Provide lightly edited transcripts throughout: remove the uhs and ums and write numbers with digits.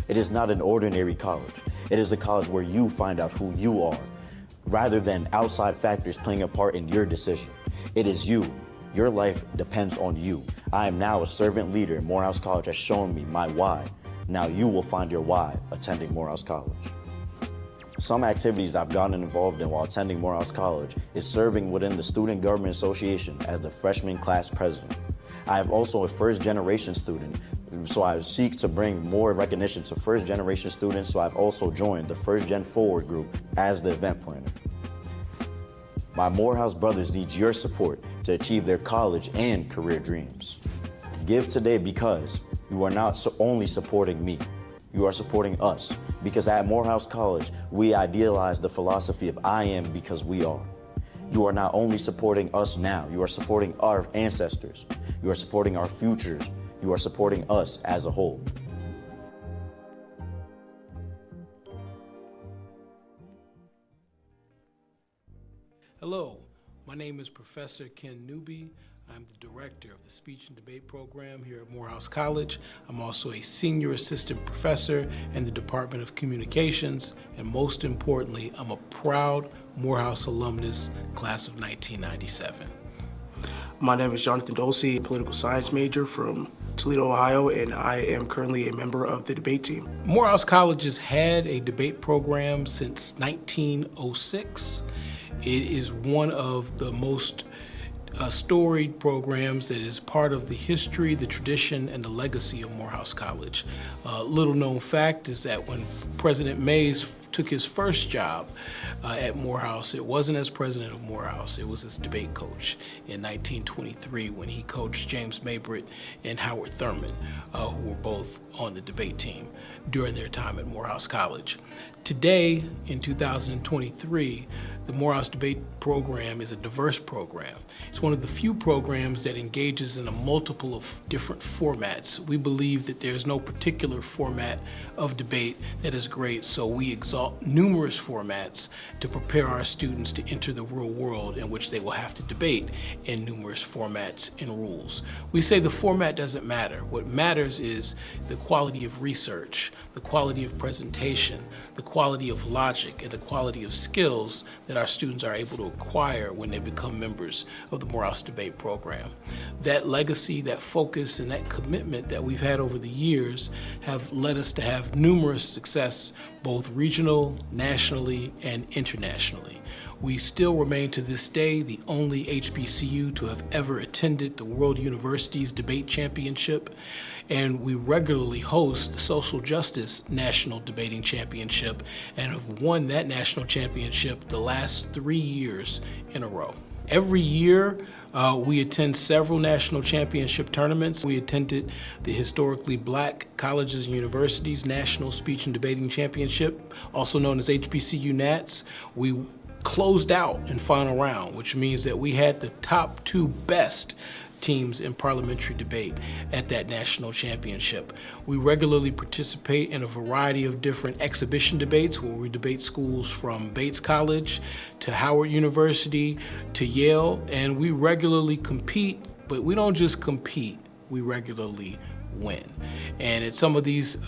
It is not an ordinary college. It is a college where you find out who you are, rather than outside factors playing a part in your decision. It is you. Your life depends on you. I am now a servant leader, and Morehouse College has shown me my why. Now you will find your why attending Morehouse College. Some activities I've gotten involved in while attending Morehouse College is serving within the Student Government Association as the freshman class president. I am also a first-generation student, so I seek to bring more recognition to first-generation students, so I've also joined the First Gen Forward group as the event planner. My Morehouse brothers need your support to achieve their college and career dreams. Give today because you are not only supporting me, you are supporting us, because at Morehouse College, we idealize the philosophy of I am because we are. You are not only supporting us now, you are supporting our ancestors, you are supporting our futures, you are supporting us as a whole. Hello, my name is Professor Ken Newby. I'm the director of the Speech and Debate program here at Morehouse College. I'm also a senior assistant professor in the Department of Communications, and most importantly, I'm a proud Morehouse alumnus, class of 1997. My name is Jonathan Dulce, political science major from Toledo, Ohio, and I am currently a member of the debate team. Morehouse College has had a debate program since 1906. It is one of the most storied programs that is part of the history, the tradition, and the legacy of Morehouse College. Little known fact is that when President Mays took his first job at Morehouse, it wasn't as president of Morehouse, it was as debate coach in 1923 when he coached James Mabrit and Howard Thurman, who were both on the debate team during their time at Morehouse College. Today, in 2023, the Morehouse Debate Program is a diverse program. It's one of the few programs that engages in a multiple of different formats. We believe that there's no particular format of debate that is great, so we exalt numerous formats to prepare our students to enter the real world in which they will have to debate in numerous formats and rules. We say the format doesn't matter. What matters is the quality of research, the quality of presentation, the quality of logic, and the quality of skills that our students are able to acquire when they become members of the Morehouse Debate Program. That legacy, that focus, and that commitment that we've had over the years have led us to have numerous success, both regional, nationally, and internationally. We still remain to this day the only HBCU to have ever attended the World Universities Debate Championship, and we regularly host the Social Justice National Debating Championship and have won that national championship the last 3 years in a row. Every year, we attend several national championship tournaments. We attended the historically black colleges and universities National Speech and Debating Championship, also known as HBCU Nats. We closed out in final round, which means that we had the top 2 best teams in parliamentary debate at that national championship. We regularly participate in a variety of different exhibition debates where we debate schools from Bates College to Howard University to Yale, and we regularly compete, but we don't just compete, we regularly win. And at some of these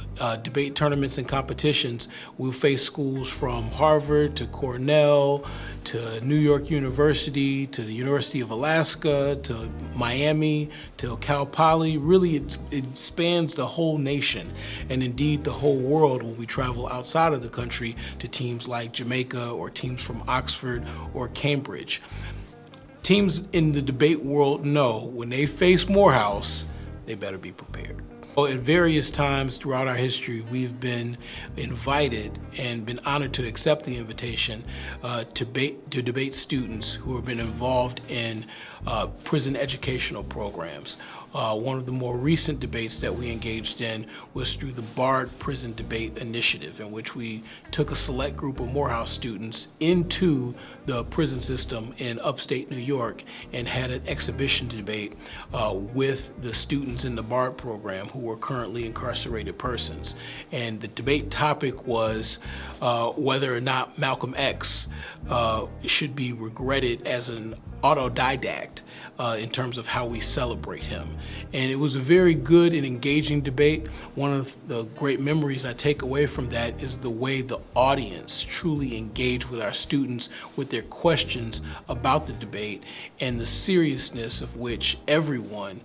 debate tournaments and competitions, we'll face schools from Harvard to Cornell to New York University to the University of Alaska to Miami to Cal Poly. Really, it spans the whole nation and indeed the whole world when we travel outside of the country to teams like Jamaica or teams from Oxford or Cambridge. Teams in the debate world know when they face Morehouse, they better be prepared. At various times throughout our history, we've been invited and been honored to accept the invitation to debate students who have been involved in prison educational programs. One of the more recent debates that we engaged in was through the Barred Prison Debate Initiative, in which we took a select group of Morehouse students into the prison system in upstate New York and had an exhibition debate with the students in the Barred program who were currently incarcerated persons. And the debate topic was whether or not Malcolm X should be regretted as an autodidact in terms of how we celebrate him. And it was a very good and engaging debate. One of the great memories I take away from that is the way the audience truly engaged with our students with their questions about the debate and the seriousness of which everyone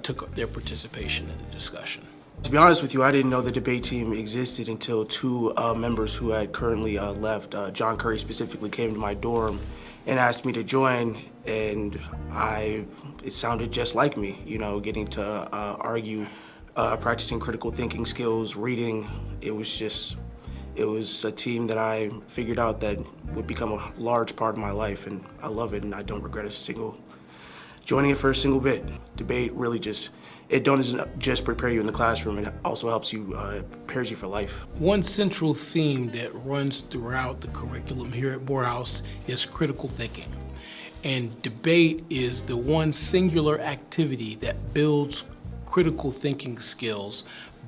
took their participation in the discussion. To be honest with you, I didn't know the debate team existed until two members who had currently left. John Curry specifically came to my dorm and asked me to join, and it sounded just like me, you know, getting to argue, practicing critical thinking skills, reading. It was a team that I figured out that would become a large part of my life, and I love it, and I don't regret joining it for a single bit. Debate really doesn't just prepare you in the classroom, it also helps you, prepares you for life. One central theme that runs throughout the curriculum here at Morehouse is critical thinking. And debate is the one singular activity that builds critical thinking skills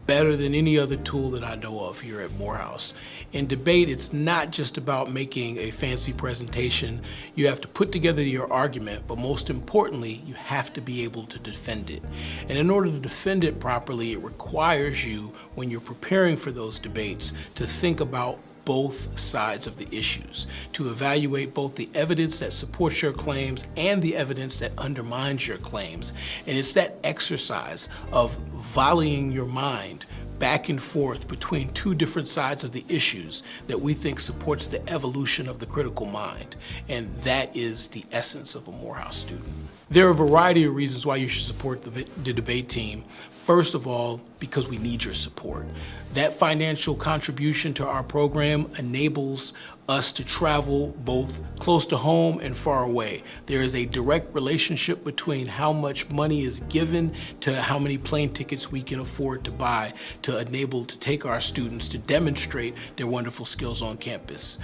better than any other tool that I know of here at Morehouse. In debate, it's not just about making a fancy presentation. You have to put together your argument, but most importantly, you have to be able to defend it. And in order to defend it properly, it requires you, when you're preparing for those debates, to think about both sides of the issues, to evaluate both the evidence that supports your claims and the evidence that undermines your claims. And it's that exercise of volleying your mind back and forth between two different sides of the issues that we think supports the evolution of the critical mind. And that is the essence of a Morehouse student. There are a variety of reasons why you should support the debate team. First of all, because we need your support. That financial contribution to our program enables us to travel both close to home and far away. There is a direct relationship between how much money is given to how many plane tickets we can afford to buy to enable to take our students to demonstrate their wonderful skills on campus.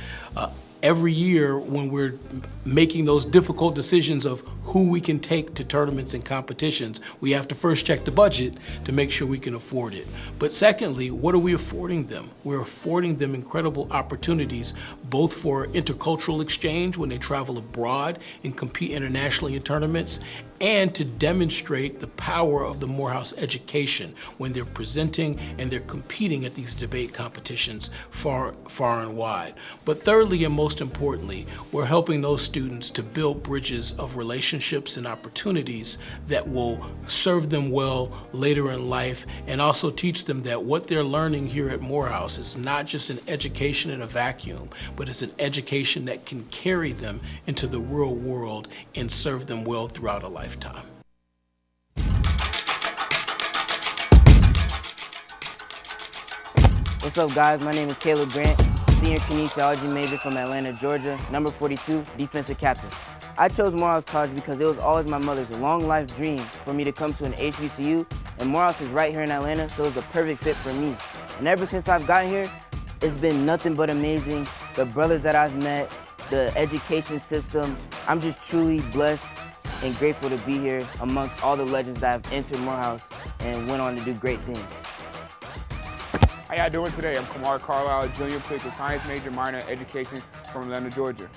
Every year when we're making those difficult decisions of who we can take to tournaments and competitions, we have to first check the budget to make sure we can afford it. But secondly, what are we affording them? We're affording them incredible opportunities both for intercultural exchange when they travel abroad and compete internationally in tournaments, and to demonstrate the power of the Morehouse education when they're presenting and they're competing at these debate competitions far and wide. But thirdly, and most importantly, we're helping those students to build bridges of relationships and opportunities that will serve them well later in life, and also teach them that what they're learning here at Morehouse is not just an education in a vacuum, but it's an education that can carry them into the real world and serve them well throughout a lifetime. What's up, guys? My name is Caleb Grant, senior kinesiology major from Atlanta, Georgia, number 42, defensive captain. I chose Morehouse College because it was always my mother's long life dream for me to come to an HBCU, and Morehouse is right here in Atlanta, so it was the perfect fit for me. And ever since I've gotten here, it's been nothing but amazing. The brothers that I've met, the education system, I'm just truly blessed and grateful to be here amongst all the legends that have entered Morehouse and went on to do great things. How y'all doing today? I'm Kamar Carlisle, junior political science major, minor in education from Atlanta, Georgia.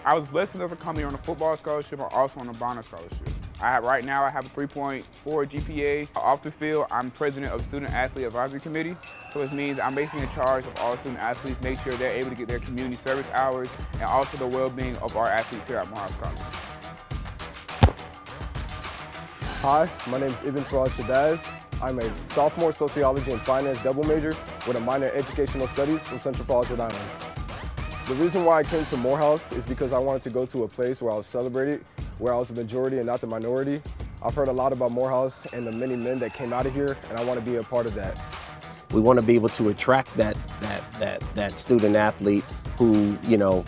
I was blessed enough to come here on a football scholarship or also on a bonus scholarship. Right now I have a 3.4 GPA. Off the field, I'm president of Student Athlete Advisory Committee. So it means I'm basically in charge of all student athletes, make sure they're able to get their community service hours and also the well-being of our athletes here at Morehouse College. Hi, my name is Ibn Faraj Shadaz. I'm a sophomore sociology and finance double major with a minor in educational studies from Central Falls, Rhode Island. The reason why I came to Morehouse is because I wanted to go to a place where I was celebrated, where I was the majority and not the minority. I've heard a lot about Morehouse and the many men that came out of here, and I want to be a part of that. We want to be able to attract that student athlete who,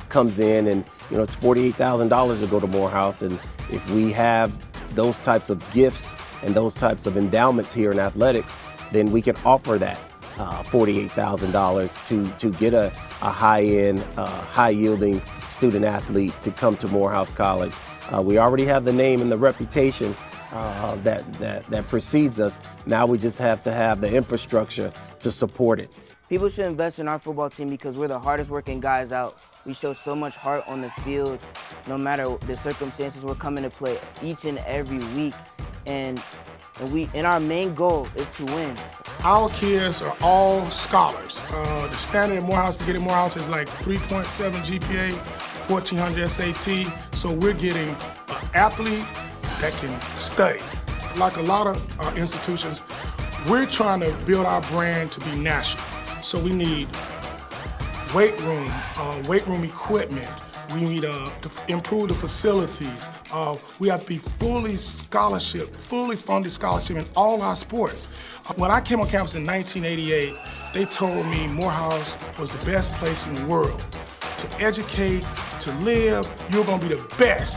comes in and, it's $48,000 to go to Morehouse, and if we have those types of gifts and those types of endowments here in athletics, then we can offer that $48,000 to get a high-end, high-yielding student athlete to come to Morehouse College. We already have the name and the reputation that precedes us. Now we just have to have the infrastructure to support it. People should invest in our football team because we're the hardest working guys out. We show so much heart on the field, no matter the circumstances. We're coming to play each and every week, and our main goal is to win. Our kids are all scholars. The standard in Morehouse to get in Morehouse is like 3.7 GPA, 1400 SAT. So we're getting an athlete that can study. Like a lot of institutions, we're trying to build our brand to be national. So we need weight room equipment. We need to improve the facilities. We have to be fully funded scholarship in all our sports. When I came on campus in 1988, they told me Morehouse was the best place in the world. To educate, to live, you're gonna be the best.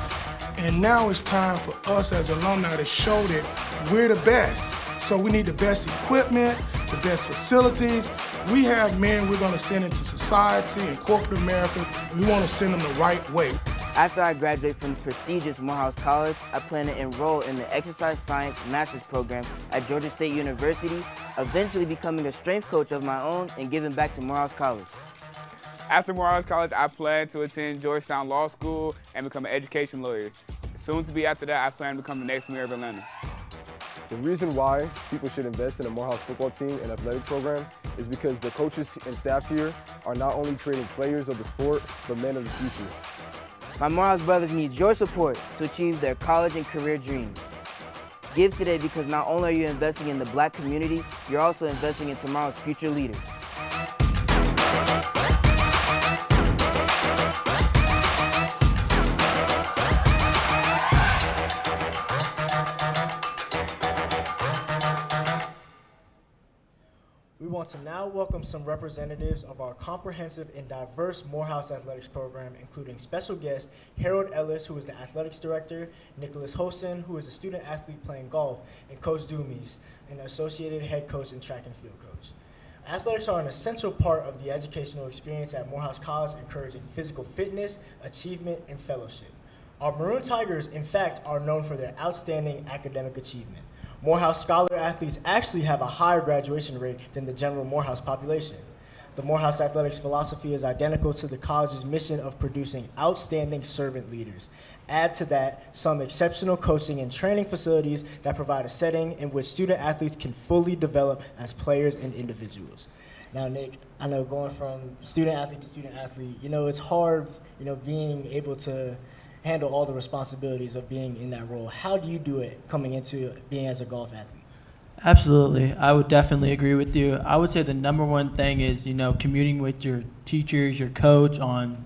And now it's time for us as alumni to show that we're the best. So we need the best equipment, the best facilities. We have men we're gonna send into society and corporate America, and we wanna send them the right way. After I graduate from the prestigious Morehouse College, I plan to enroll in the Exercise Science Master's Program at Georgia State University, eventually becoming a strength coach of my own and giving back to Morehouse College. After Morehouse College, I plan to attend Georgetown Law School and become an education lawyer. Soon to be after that, I plan to become the next mayor of Atlanta. The reason why people should invest in a Morehouse football team and athletic program is because the coaches and staff here are not only creating players of the sport, but men of the future. My Morehouse brothers need your support to achieve their college and career dreams. Give today, because not only are you investing in the Black community, you're also investing in tomorrow's future leaders. We want to now welcome some representatives of our comprehensive and diverse Morehouse Athletics program, including special guest Harold Ellis, who is the athletics director, Nicholas Hosen, who is a student athlete playing golf, and Coach Doomies, an associated head coach and track and field coach. Athletics are an essential part of the educational experience at Morehouse College, encouraging physical fitness, achievement, and fellowship. Our Maroon Tigers, in fact, are known for their outstanding academic achievement. Morehouse Scholar athletes actually have a higher graduation rate than the general Morehouse population. The Morehouse Athletics philosophy is identical to the college's mission of producing outstanding servant leaders. Add to that some exceptional coaching and training facilities that provide a setting in which student athletes can fully develop as players and individuals. Now, Nick, I know going from student athlete to student athlete, it's hard, being able to handle all the responsibilities of being in that role. How do you do it coming into being as a golf athlete? Absolutely. I would definitely agree with you. I would say the number one thing is, commuting with your teachers, your coach on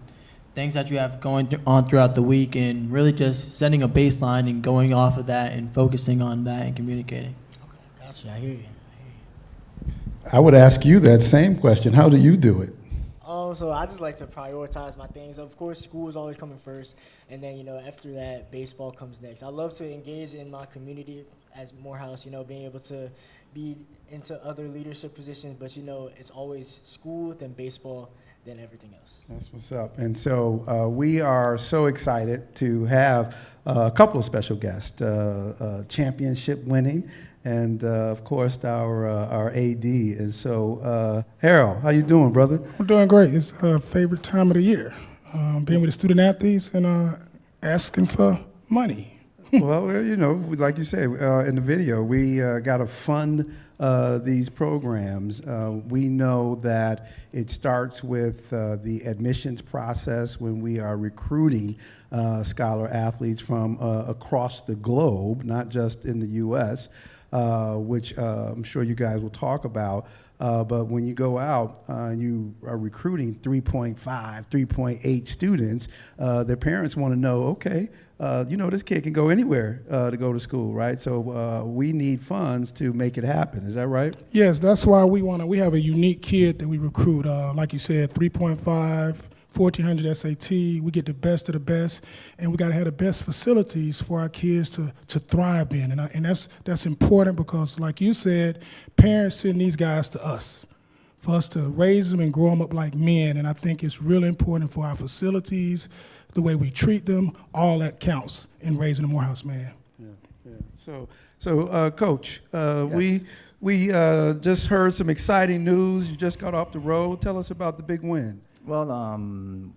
things that you have going on throughout the week, and really just setting a baseline and going off of that and focusing on that and communicating. Okay, gotcha. I hear you. I would ask you that same question. How do you do it? So I just like to prioritize my things. Of course, school is always coming first, and then, after that, baseball comes next. I love to engage in my community as Morehouse, being able to be into other leadership positions, but, it's always school, then baseball, then everything else. That's what's up. And so we are so excited to have a couple of special guests, championship winning, and of course our AD. And so Harold, how you doing, brother? I'm doing great. It's a favorite time of the year, being with the student athletes and asking for money. Well, like you say in the video, we got to fund these programs. We know that it starts with the admissions process when we are recruiting scholar athletes from across the globe, not just in the U.S., which I'm sure you guys will talk about. But when you go out, you are recruiting 3.5, 3.8 students. Their parents want to know, okay, this kid can go anywhere to go to school, right? So we need funds to make it happen. Is that right? Yes, that's why we have a unique kid that we recruit. Like you said, 3.5, 1400 SAT. We get the best of the best, and we got to have the best facilities for our kids to thrive in. And that's important because, like you said, parents send these guys to us for us to raise them and grow them up like men. And I think it's really important for our facilities, the way we treat them, all that counts in raising a Morehouse man. Yeah. So Coach, Yes. we just heard some exciting news. You just got off the road. Tell us about the big win. Well,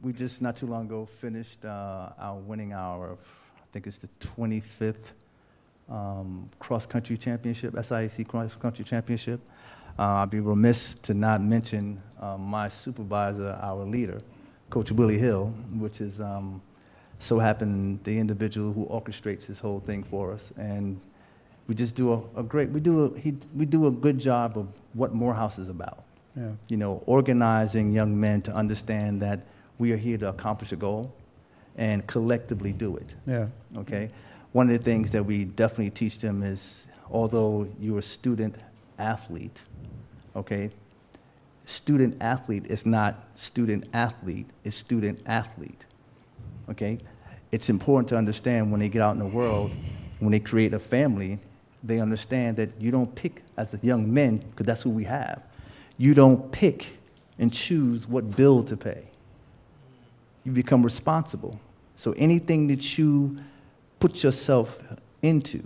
we just not too long ago finished our winning our, I think it's the 25th cross-country championship, SIAC cross-country championship. I'd be remiss to not mention my supervisor, our leader, Coach Willie Hill, which is so happened the individual who orchestrates this whole thing for us. And we just do we do a good job of what Morehouse is about. Yeah. You know, organizing young men to understand that we are here to accomplish a goal and collectively do it. Yeah. Okay? One of the things that we definitely teach them is, although you're a student athlete, okay, student athlete is not student athlete, it's student athlete. Okay? It's important to understand when they get out in the world, when they create a family, they understand that you don't pick as a young men, because that's who we have. You don't pick and choose what bill to pay. You become responsible. So anything that you put yourself into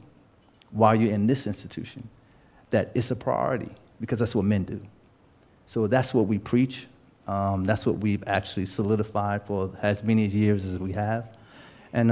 while you're in this institution, that it's a priority, because that's what men do. So that's what we preach. That's what we've actually solidified for as many years as we have. And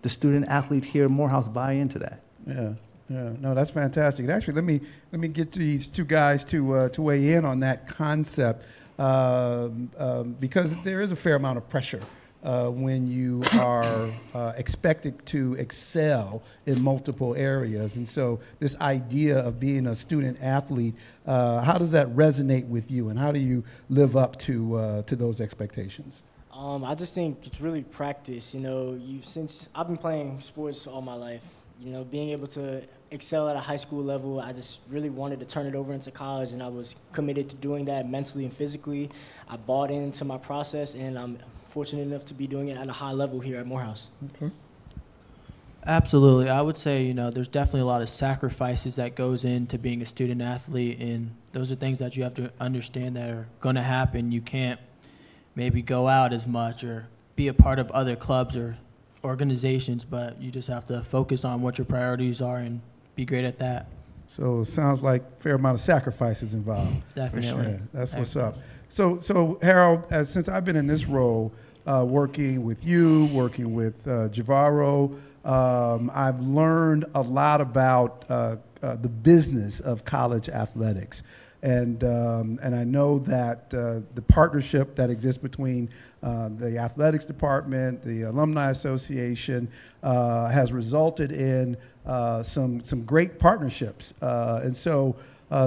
the student athlete here at Morehouse buy into that. Yeah. Yeah, no, that's fantastic. And actually, let me get these two guys to weigh in on that concept, because there is a fair amount of pressure when you are expected to excel in multiple areas. And so, this idea of being a student athlete, how does that resonate with you, and how do you live up to those expectations? I just think it's really practice. You know, since I've been playing sports all my life, you know, being able to excel at a high school level, I just really wanted to turn it over into college, and I was committed to doing that mentally and physically. I bought into my process, and I'm fortunate enough to be doing it at a high level here at Morehouse. Okay. Absolutely. I would say, you know, there's definitely a lot of sacrifices that goes into being a student athlete, and those are things that you have to understand that are going to happen. You can't maybe go out as much or be a part of other clubs or organizations, but you just have to focus on what your priorities are and be great at that. So it sounds like a fair amount of sacrifices involved. Definitely. Yeah, that's what's up. So Harold, since I've been in this role, working with you, working with Javaro, I've learned a lot about the business of college athletics. And I know that the partnership that exists between the athletics department, the alumni association, has resulted in some great partnerships. And so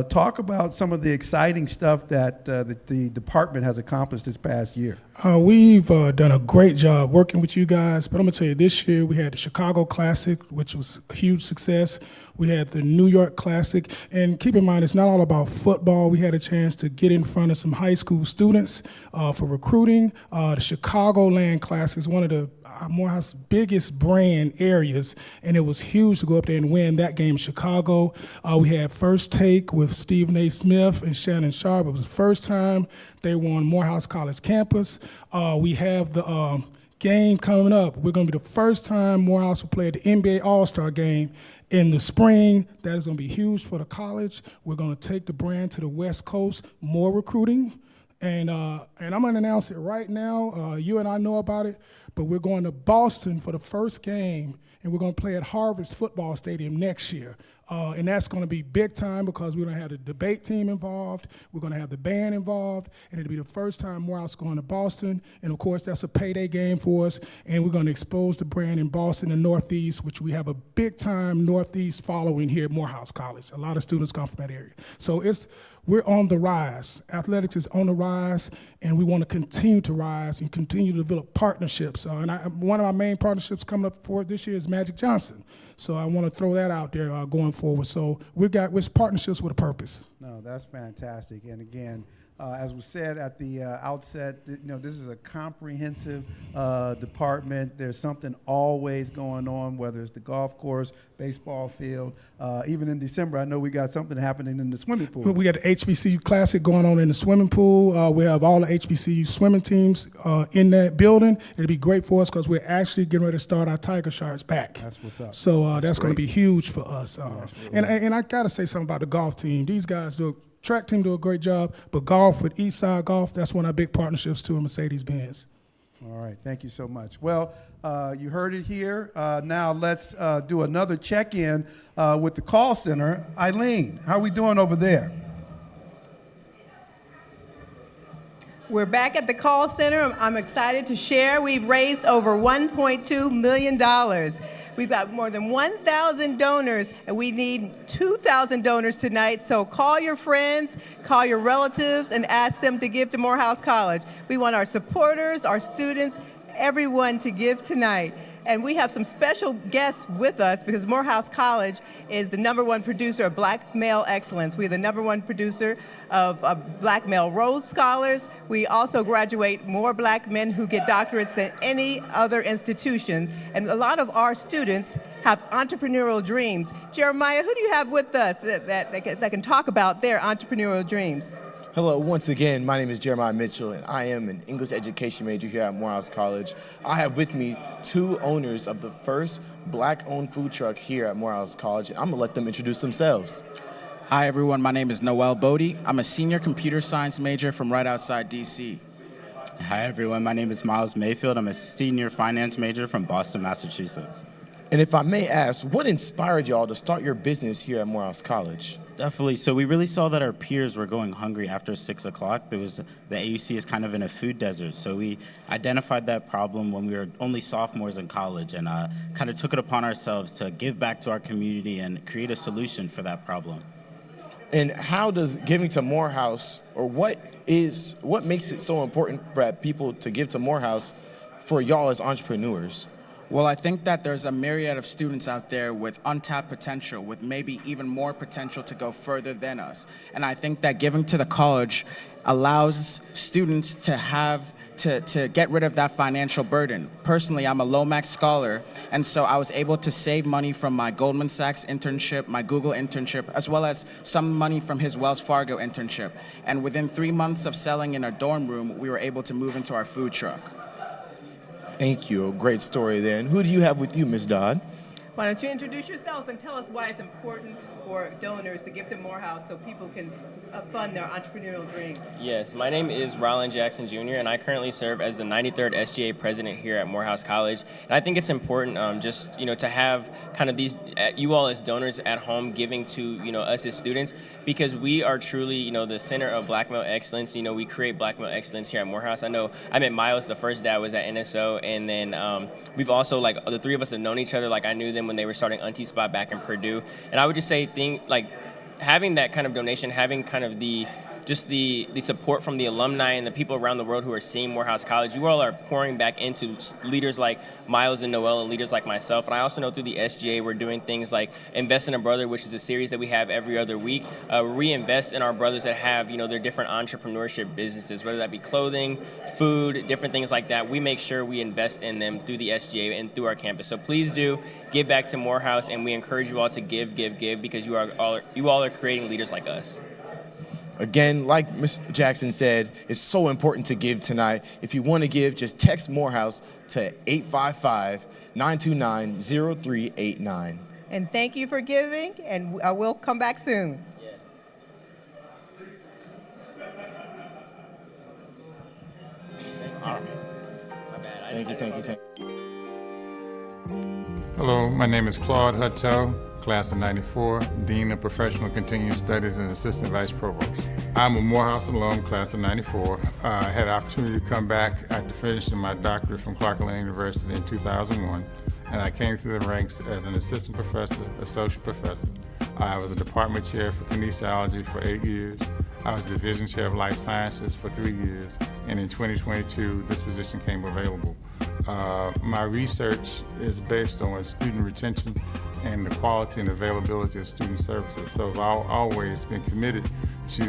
talk about some of the exciting stuff that the department has accomplished this past year. We've done a great job working with you guys, but I'm going to tell you, this year we had the Chicago Classic, which was a huge success. We had the New York Classic, and keep in mind, it's not all about football. We had a chance to get in front of some high school students for recruiting. The Chicagoland Classic is one of the Morehouse's biggest brand areas, and it was huge to go up there and win that game in Chicago. We had First Take with Stephen A. Smith and Shannon Sharp. It was the first time they won Morehouse College campus. We have the game coming up. We're going to be the first time Morehouse will play the NBA All-Star game in the spring. That is going to be huge for the college. We're going to take the brand to the West Coast, more recruiting. And I'm going to announce it right now. You and I know about it, but we're going to Boston for the first game, and we're going to play at Harvard's football stadium next year. And that's going to be big time because we're going to have the debate team involved, we're going to have the band involved, and it'll be the first time Morehouse going to Boston. And of course, that's a payday game for us, and we're going to expose the brand in Boston and Northeast, which we have a big time Northeast following here at Morehouse College. A lot of students come from that area. So we're on the rise. Athletics is on the rise, and we want to continue to rise and continue to develop partnerships. One of our main partnerships coming up for this year is Magic Johnson. So I want to throw that out there going forward. So we're partnerships with a purpose. No, that's fantastic. And again, as was said at the outset, this is a comprehensive department. There's something always going on, whether it's the golf course, baseball field. Even in December, I know we got something happening in the swimming pool. We got the HBCU Classic going on in the swimming pool. We have all the HBCU swimming teams in that building. It'll be great for us because we're actually getting ready to start our Tiger Sharks back. That's what's up. So that's going to be huge for us. And I got to say something about the golf team. These guys do track team do a great job, but golf with Eastside Golf, that's one of our big partnerships too, in Mercedes-Benz. All right, thank you so much. Well, you heard it here. Now let's do another check-in with the call center. Eileen, how are we doing over there? We're back at the call center. I'm excited to share. We've raised over $1.2 million. We've got more than 1,000 donors, and we need 2,000 donors tonight. So call your friends, call your relatives, and ask them to give to Morehouse College. We want our supporters, our students, everyone to give tonight. And we have some special guests with us because Morehouse College is the #1 producer of Black Male Excellence. We're the #1 producer of Black Male Rhodes Scholars. We also graduate more black men who get doctorates than any other institution. And a lot of our students have entrepreneurial dreams. Jeremiah, who do you have with us that can talk about their entrepreneurial dreams? Hello, once again, my name is Jeremiah Mitchell, and I am an English education major here at Morehouse College. I have with me 2 owners of the first black-owned food truck here at Morehouse College, and I'm gonna let them introduce themselves. Hi everyone, my name is Noel Bodie. I'm a senior computer science major from right outside DC. Hi everyone, my name is Miles Mayfield. I'm a senior finance major from Boston, Massachusetts. And if I may ask, what inspired y'all to start your business here at Morehouse College? Definitely. So we really saw that our peers were going hungry after 6 o'clock. The AUC is kind of in a food desert. So we identified that problem when we were only sophomores in college and kind of took it upon ourselves to give back to our community and create a solution for that problem. And how does giving to Morehouse, or what makes it so important for people to give to Morehouse for y'all as entrepreneurs? Well, I think that there's a myriad of students out there with untapped potential, with maybe even more potential to go further than us. And I think that giving to the college allows students to get rid of that financial burden. Personally, I'm a low-max scholar, and so I was able to save money from my Goldman Sachs internship, my Google internship, as well as some money from his Wells Fargo internship. And within 3 months of selling in our dorm room, we were able to move into our food truck. Thank you. A great story there. And who do you have with you, Ms. Dodd? Why don't you introduce yourself and tell us why it's important for donors to give to Morehouse so people can fund their entrepreneurial dreams? Yes, my name is Rylan Jackson Jr., and I currently serve as the 93rd SGA president here at Morehouse College. And I think it's important to have kind of these, you all as donors at home giving to, us as students, because we are truly, the center of Black Male Excellence. We create Black Male Excellence here at Morehouse. I know I met Miles the first day I was at NSO, and then we've also, the 3 of us have known each other. I knew them when they were starting Auntie Spot back in Purdue. And I would just say, having that kind of donation, having kind of the support from the alumni and the people around the world who are seeing Morehouse College, you all are pouring back into leaders like Miles and Noel and leaders like myself. And I also know through the SGA we're doing things like Invest in a Brother, which is a series that we have every other week. We invest in our brothers that have, their different entrepreneurship businesses, whether that be clothing, food, different things like that. We make sure we invest in them through the SGA and through our campus. So please do give back to Morehouse, and we encourage you all to give, because you all are creating leaders like us. Again, like Ms. Jackson said, it's so important to give tonight. If you want to give, just text Morehouse to 855-929-0389. And thank you for giving, and we'll come back soon. All right. Thank you. Hello, my name is Claude Hutto, class of 94, Dean of Professional Continuing Studies and Assistant Vice Provost. I'm a Morehouse alum, class of 94. I had an opportunity to come back after finishing my doctorate from Clark Atlanta University in 2001, and I came through the ranks as an assistant professor, associate professor. I was a department chair for kinesiology for 8 years. I was division chair of life sciences for 3 years, and in 2022, this position came available. My research is based on student retention and the quality and availability of student services. So I've always been committed to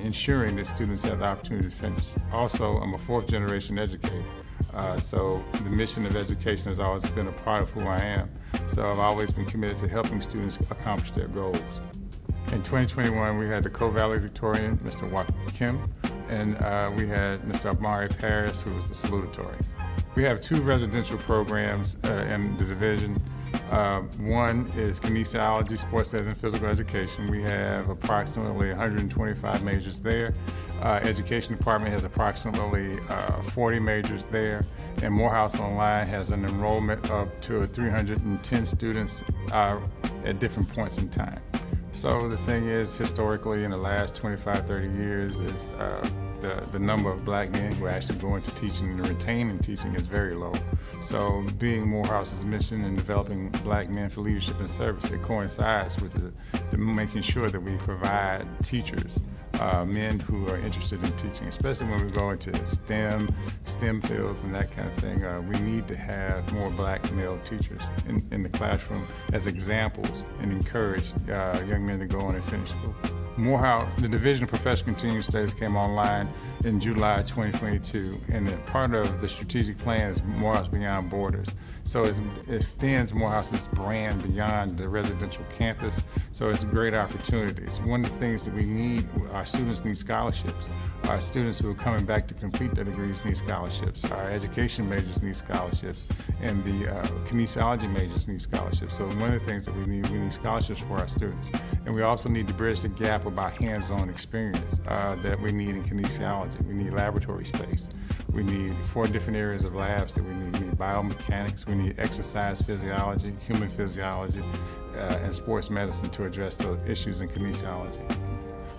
ensuring that students have the opportunity to finish. Also, I'm a 4th generation educator. So the mission of education has always been a part of who I am. So I've always been committed to helping students accomplish their goals. In 2021, we had the co-valedictorian, Mr. Wak Kim, and we had Mr. Amari Paris, who was the salutatory. We have 2 residential programs in the division. One is kinesiology, sports and physical education. We have approximately 125 majors there. Education department has approximately 40 majors there, and Morehouse Online has an enrollment up to 310 students at different points in time. So the thing is, historically, in the last 25, 30 years, is the number of black men who actually go into teaching and retaining teaching is very low. So being Morehouse's mission in developing black men for leadership and service, it coincides with the making sure that we provide teachers, men who are interested in teaching, especially when we go into STEM fields and that kind of thing. We need to have more black male teachers in the classroom as examples and encourage young men to go on and finish school. Morehouse, the Division of Professional Continuing Studies came online in July 2022, and part of the strategic plan is Morehouse Beyond Borders. So it extends Morehouse's brand beyond the residential campus, so it's great opportunities. One of the things that we need, our students need scholarships. Our students who are coming back to complete their degrees need scholarships. Our education majors need scholarships, and the kinesiology majors need scholarships. So one of the things that we need scholarships for our students. And we also need to bridge the gap about hands-on experience that we need in kinesiology. We need laboratory space. We need 4 different areas of labs that we need. We need biomechanics, we need exercise physiology, human physiology, and sports medicine to address the issues in kinesiology.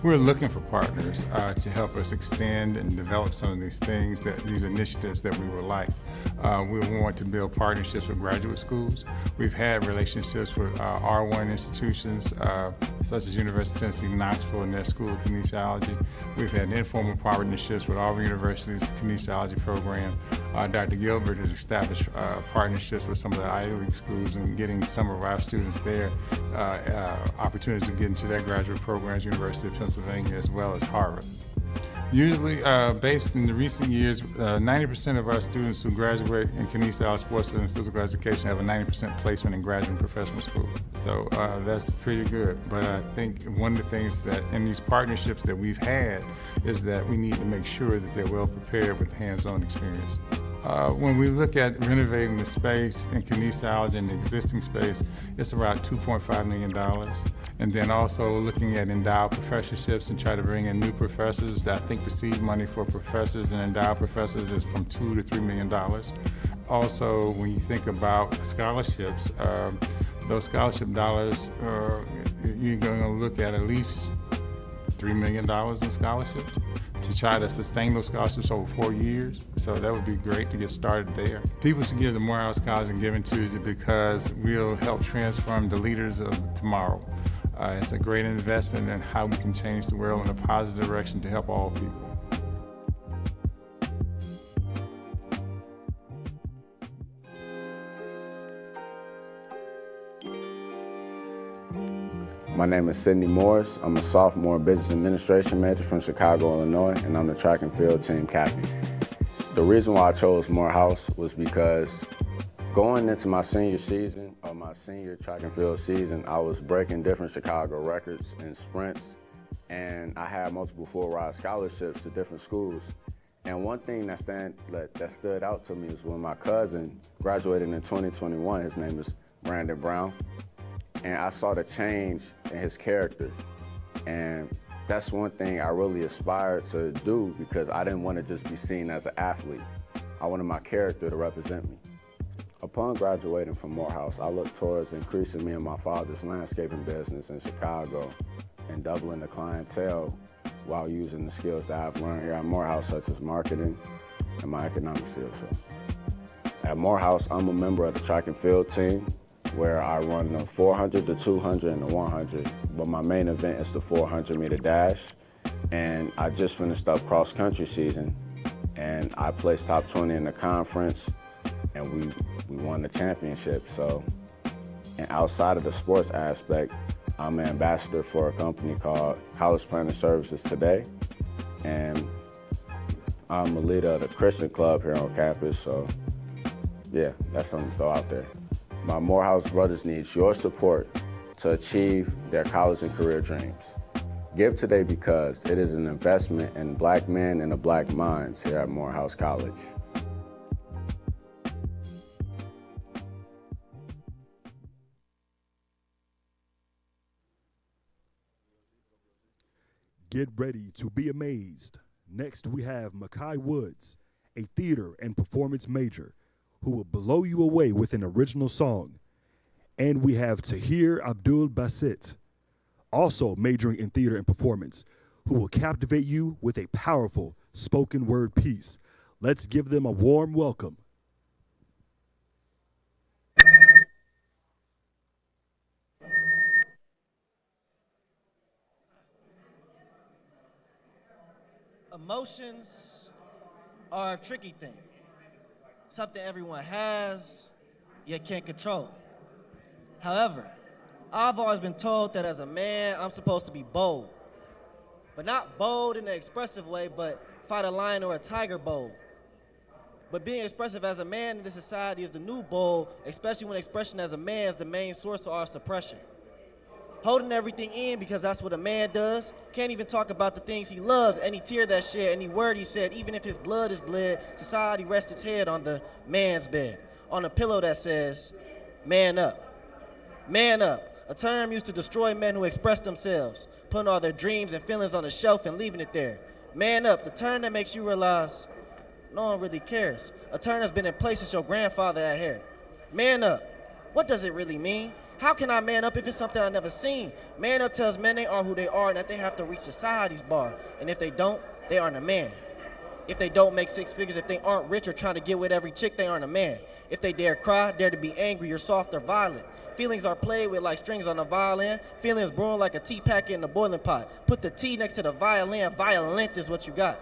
We're looking for partners to help us extend and develop some of these things, these initiatives that we would like. We want to build partnerships with graduate schools. We've had relationships with R1 institutions, such as University of Tennessee, Knoxville, and their School of Kinesiology. We've had informal partnerships with Auburn University's kinesiology program. Dr. Gilbert has established partnerships with some of the Ivy League schools and getting some of our students there opportunities to get into their graduate programs, University of Pennsylvania, as well as Harvard. Usually, based in the recent years, 90% of our students who graduate in kinesiology, sports, and physical education have a 90% placement in graduate and professional school. So that's pretty good. But I think one of the things that in these partnerships that we've had is that we need to make sure that they're well prepared with hands-on experience. When we look at renovating the space in kinesiology and the existing space, it's around $2.5 million. And then also looking at endowed professorships and try to bring in new professors. I think the seed money for professors and endowed professors is from $2 to $3 million. Also, when you think about scholarships, those scholarship dollars, you're going to look at least $3 million in scholarships to try to sustain those scholarships over 4 years. So that would be great to get started there. People should give to Morehouse College and Giving Tuesday because we'll help transform the leaders of tomorrow. It's a great investment in how we can change the world in a positive direction to help all people. My name is Sydney Morris. I'm a sophomore business administration major from Chicago, Illinois, and I'm the track and field team captain. The reason why I chose Morehouse was because going into my senior season, or my senior track and field season, I was breaking different Chicago records in sprints, and I had multiple full-ride scholarships to different schools. And one thing that stood out to me was when my cousin graduated in 2021. His name is Brandon Brown. And I saw the change in his character. And that's one thing I really aspired to do because I didn't want to just be seen as an athlete. I wanted my character to represent me. Upon graduating from Morehouse, I looked towards increasing me and my father's landscaping business in Chicago and doubling the clientele while using the skills that I've learned here at Morehouse, such as marketing and my economic skills. So, at Morehouse, I'm a member of the track and field team, where I run the 400, the 200, and the 100. But my main event is the 400-meter dash. And I just finished up cross-country season, and I placed top 20 in the conference, and we won the championship. So, and outside of the sports aspect, I'm an ambassador for a company called College Planning Services Today, and I'm a leader of the Christian club here on campus. So, yeah, that's something to throw out there. My Morehouse brothers need your support to achieve their college and career dreams. Give today because it is an investment in black men and the black minds here at Morehouse College. Get ready to be amazed. Next, we have Makai Woods, a theater and performance major, who will blow you away with an original song. And we have Tahir Abdul Basit, also majoring in theater and performance, who will captivate you with a powerful spoken word piece. Let's give them a warm welcome. Emotions are a tricky thing. Something everyone has, yet can't control. However, I've always been told that as a man, I'm supposed to be bold. But not bold in an expressive way, but fight a lion or a tiger bold. But being expressive as a man in this society is the new bold, especially when expression as a man is the main source of our suppression. Holding everything in because that's what a man does. Can't even talk about the things he loves, any tear that shed, any word he said, even if his blood is bled. Society rests its head on the man's bed, on a pillow that says, man up. Man up, a term used to destroy men who express themselves, putting all their dreams and feelings on a shelf and leaving it there. Man up, the term that makes you realize no one really cares. A term that's been in place since your grandfather had hair. Man up, what does it really mean? How can I man up if it's something I've never seen? Man up tells men they are who they are and that they have to reach society's bar. And if they don't, they aren't a man. If they don't make six figures, if they aren't rich or trying to get with every chick, they aren't a man. If they dare cry, dare to be angry or soft or violent. Feelings are played with like strings on a violin. Feelings brewing like a tea packet in the boiling pot. Put the tea next to the violin. Violent is what you got.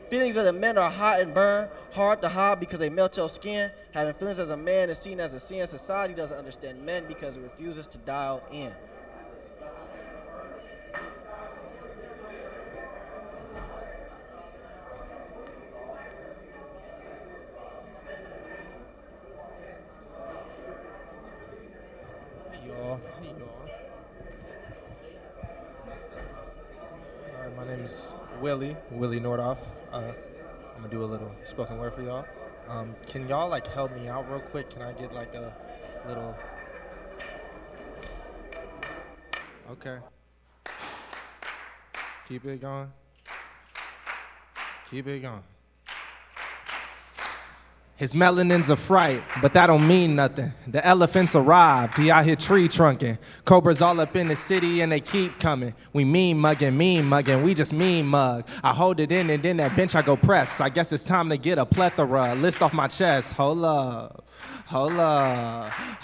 Feelings of the men are hot and burn, hard to hide because they melt your skin. Having feelings as a man is seen as a sin. Society doesn't understand men because it refuses to dial in. Hey y'all. All right, my name is Willie Nordoff. I'm gonna do a little spoken word for y'all. Can y'all like help me out real quick? Can I get like a little? Okay. Keep it going. Keep it going. His melanin's a fright, but that don't mean nothing. The elephants arrived, he out here tree trunking. Cobras all up in the city and they keep coming. We mean mugging, we just mean mug. I hold it in and then that bench I go press. I guess it's time to get a plethora, list off my chest. Hold up. I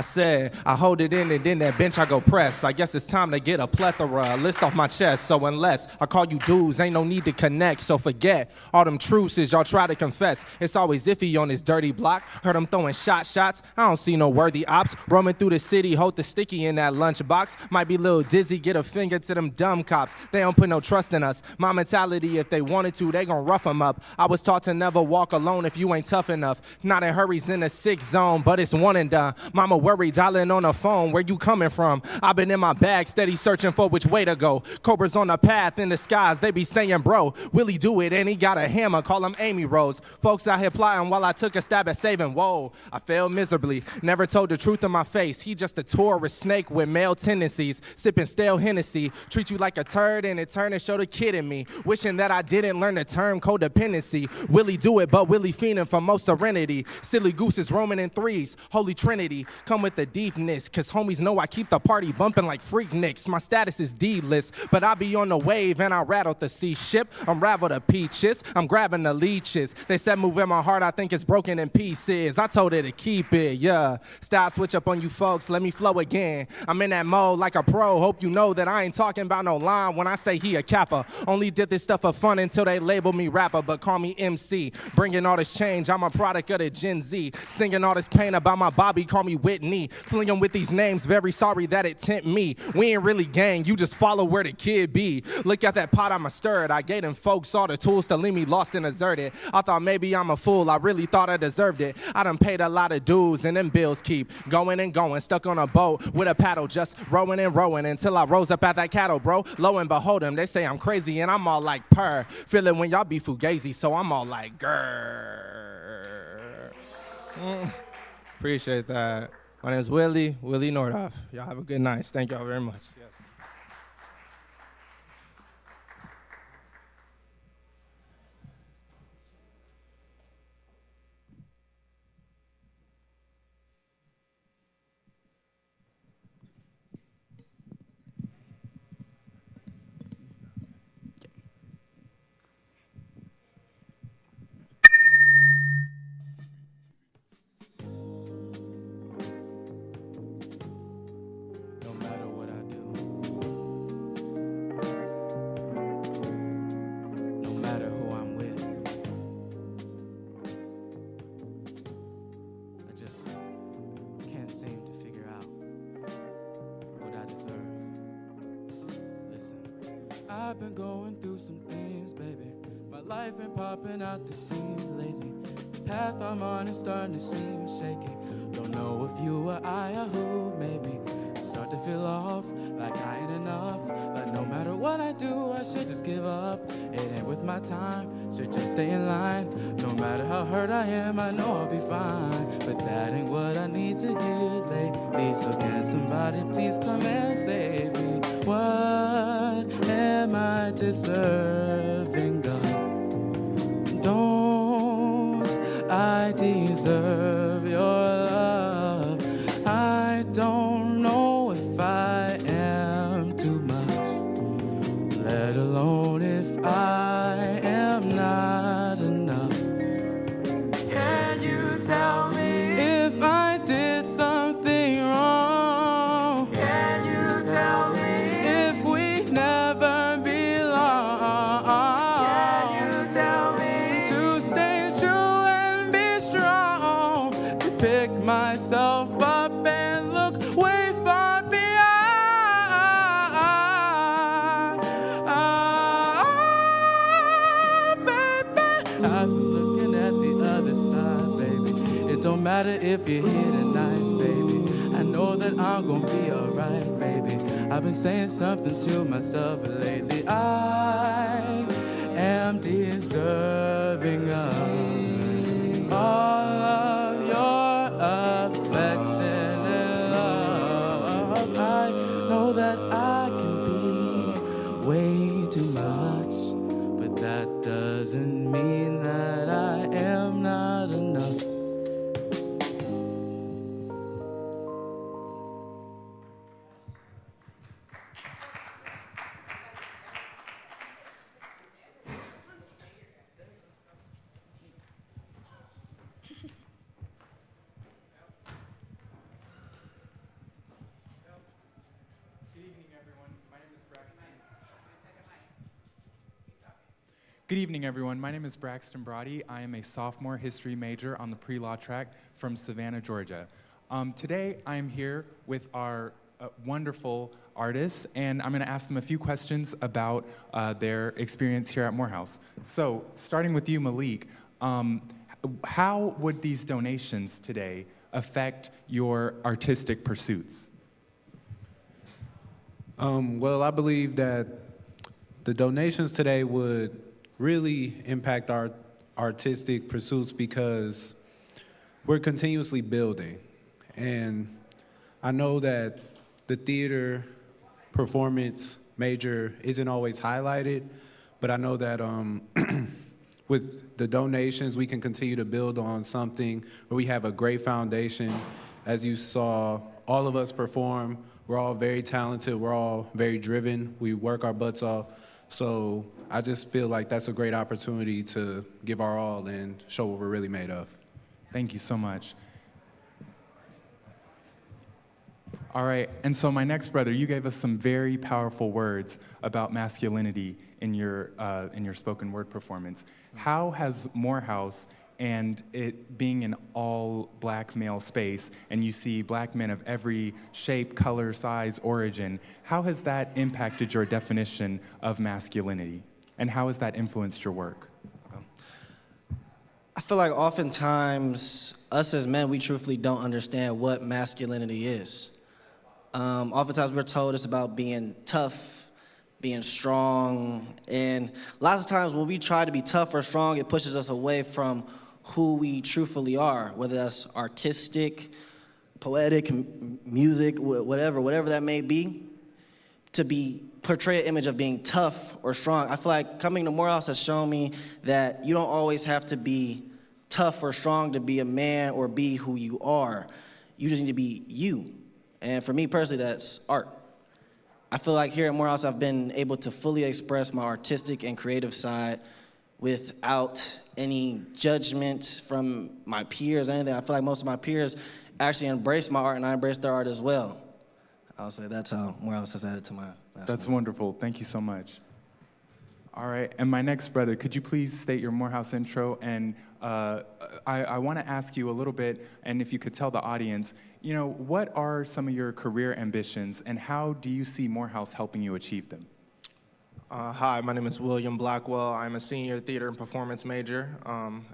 said, I hold it in and then that bench I go press. I guess it's time to get a plethora, list off my chest. So unless I call you dudes, ain't no need to connect. So forget all them truces y'all try to confess. It's always iffy on this dirty block. Heard them throwing shots. I don't see no worthy ops. Roaming through the city, hold the sticky in that lunchbox. Might be a little dizzy, get a finger to them dumb cops. They don't put no trust in us. My mentality, if they wanted to, they gon' rough them up. I was taught to never walk alone if you ain't tough enough. Not in hurries in the sick zone, but it's one and done. Mama worried, dialing on the phone, where you coming from? I've been in my bag, steady searching for which way to go. Cobras on the path in the skies, they be saying, bro, will he do it? And he got a hammer, call him Amy Rose. Folks out here plotting while I took a stab at saving. Whoa, I failed miserably, never told the truth in my face. He just a tourist snake with male tendencies, sipping stale Hennessy. Treat you like a turd and it turn and show the kid in me. Wishing that I didn't learn the term codependency. Will he do it, but will he fiending for most serenity? Silly gooses roaming in threes, Holy Trinity, come with the deepness, cause homies know I keep the party bumping like freakniks. My status is D-list, but I be on the wave and I rattled the sea ship, unravel the peaches, I'm grabbing the leeches. They said move in my heart, I think it's broken in pieces. I told her to keep it, yeah. Style switch up on you folks, let me flow again. I'm in that mode like a pro, hope you know that I ain't talking about no line when I say he a kappa. Only did this stuff for fun until they label me rapper, but call me MC. Bringing all this change, I'm a product of the Gen Z. Singing all this pain about my Bobby, call me Whitney. Flinging with these names, very sorry that it tempt me. We ain't really gang, you just follow where the kid be. Look at that pot I'ma stir it. I gave them folks all the tools to leave me lost and deserted. I thought maybe I'm a fool, I really thought I deserved it. I done paid a lot of dues and them bills keep going and going. Stuck on a boat with a paddle, just rowing and rowing until I rose up at that cattle, bro. Lo and behold them, they say I'm crazy and I'm all like purr. Feeling when y'all be fugazi, so I'm all like grrr. Appreciate that. My name is Willie Nordoff. Y'all have a good night. Thank y'all very much. I've been going through some things, baby. My life been popping out the seams lately. The path I'm on is starting to seem shaky. Don't know if you or I or who made me start to feel off, like I ain't enough. Like no matter what I do, I should just give up. It ain't worth my time, should just stay in line. No matter how hurt I am, I know I'll be fine. But that ain't what I need to hear lately. So can somebody please come and save me? What am I deserving, God? Don't I deserve your love? I don't know if I am too much, let alone if I am not enough. Can you tell me if I did something wrong? Can you tell me if we never belong? Can you tell me to stay true and be strong, to pick myself up and look way far beyond? Baby, I've been looking at the other side, baby. It don't matter if you're here tonight, baby. I know that I'm gonna be alright, baby. I've been saying something to myself lately. I am deserving of all of your affection and love. I know that I can be way too much, but that doesn't mean that I am not enough. Good evening, everyone. My name is Braxton Brody. I am a sophomore history major on the pre-law track from Savannah, Georgia. Today, I am here with our wonderful artists, and I'm going to ask them a few questions about their experience here at Morehouse. So, starting with you, Malik, how would these donations today affect your artistic pursuits? Well, I believe that the donations today would really impact our artistic pursuits because we're continuously building. And I know that the theater performance major isn't always highlighted, but I know that with the donations, we can continue to build on something where we have a great foundation. As you saw, all of us perform. We're all very talented. We're all very driven. We work our butts off. So I just feel like that's a great opportunity to give our all and show what we're really made of. Thank you so much. All right, and so my next brother, you gave us some very powerful words about masculinity in your spoken word performance. How has Morehouse and it being an all-black male space, and you see black men of every shape, color, size, origin, how has that impacted your definition of masculinity? And how has that influenced your work? I feel like oftentimes, us as men, we truthfully don't understand what masculinity is. Oftentimes we're told it's about being tough, being strong, and lots of times when we try to be tough or strong, it pushes us away from who we truthfully are, whether that's artistic, poetic, music, whatever that may be, to portray an image of being tough or strong. I feel like coming to Morehouse has shown me that you don't always have to be tough or strong to be a man or be who you are. You just need to be you. And for me personally, that's art. I feel like here at Morehouse, I've been able to fully express my artistic and creative side without any judgment from my peers or anything. I feel like most of my peers actually embrace my art, and I embrace their art as well. I'll say that's how Morehouse has added to my basketball. That's wonderful. Thank you so much. All right, and my next brother, could you please state your Morehouse intro? And I want to ask you a little bit, and if you could tell the audience, you know, what are some of your career ambitions, and how do you see Morehouse helping you achieve them? Hi, my name is William Blackwell. I'm a senior theater and performance major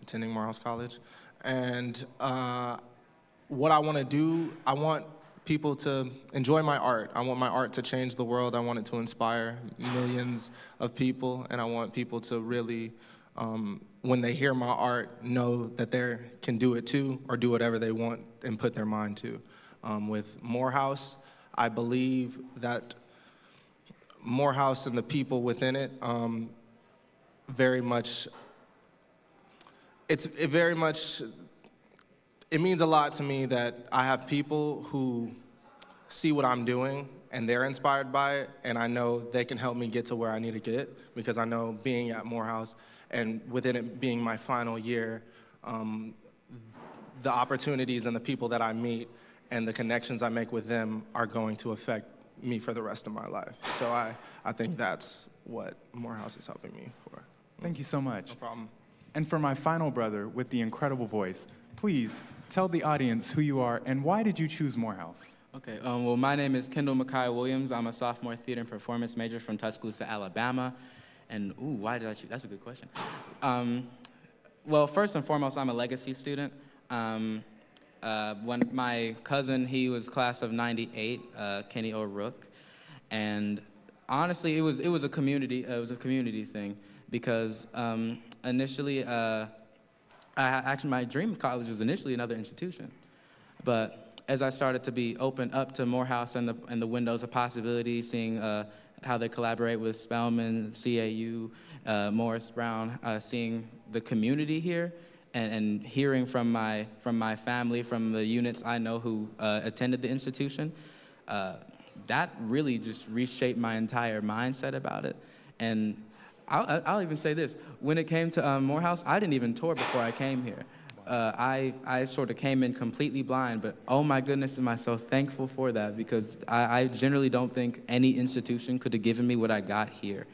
attending Morehouse College. And what I want to do, I want people to enjoy my art. I want my art to change the world. I want it to inspire millions of people. And I want people to really, when they hear my art, know that they can do it too, or do whatever they want and put their mind to. With Morehouse, I believe that Morehouse and the people within it very much, it means a lot to me that I have people who see what I'm doing and they're inspired by it, and I know they can help me get to where I need to get, because I know being at Morehouse and within it being my final year, the opportunities and the people that I meet and the connections I make with them are going to affect me for the rest of my life. So I think that's what Morehouse is helping me for. Thank you so much. No problem. And for my final brother with the incredible voice, please tell the audience who you are and why did you choose Morehouse? Okay, well, my name is Kendall Mackay Williams. I'm a sophomore theater and performance major from Tuscaloosa, Alabama. And, why did I choose? That's a good question. Well, first and foremost, I'm a legacy student. When my cousin, he was class of '98, Kenny O'Rourke, and honestly, it was a community thing, because initially, actually my dream college was initially another institution, but as I started to be opened up to Morehouse and the windows of possibility, seeing how they collaborate with Spelman, CAU, Morris Brown, seeing the community here. And hearing from my family, from the units I know who attended the institution, that really just reshaped my entire mindset about it. And I'll even say this: when it came to Morehouse, I didn't even tour before I came here. I sort of came in completely blind, but oh my goodness, am I so thankful for that, because I generally don't think any institution could have given me what I got here.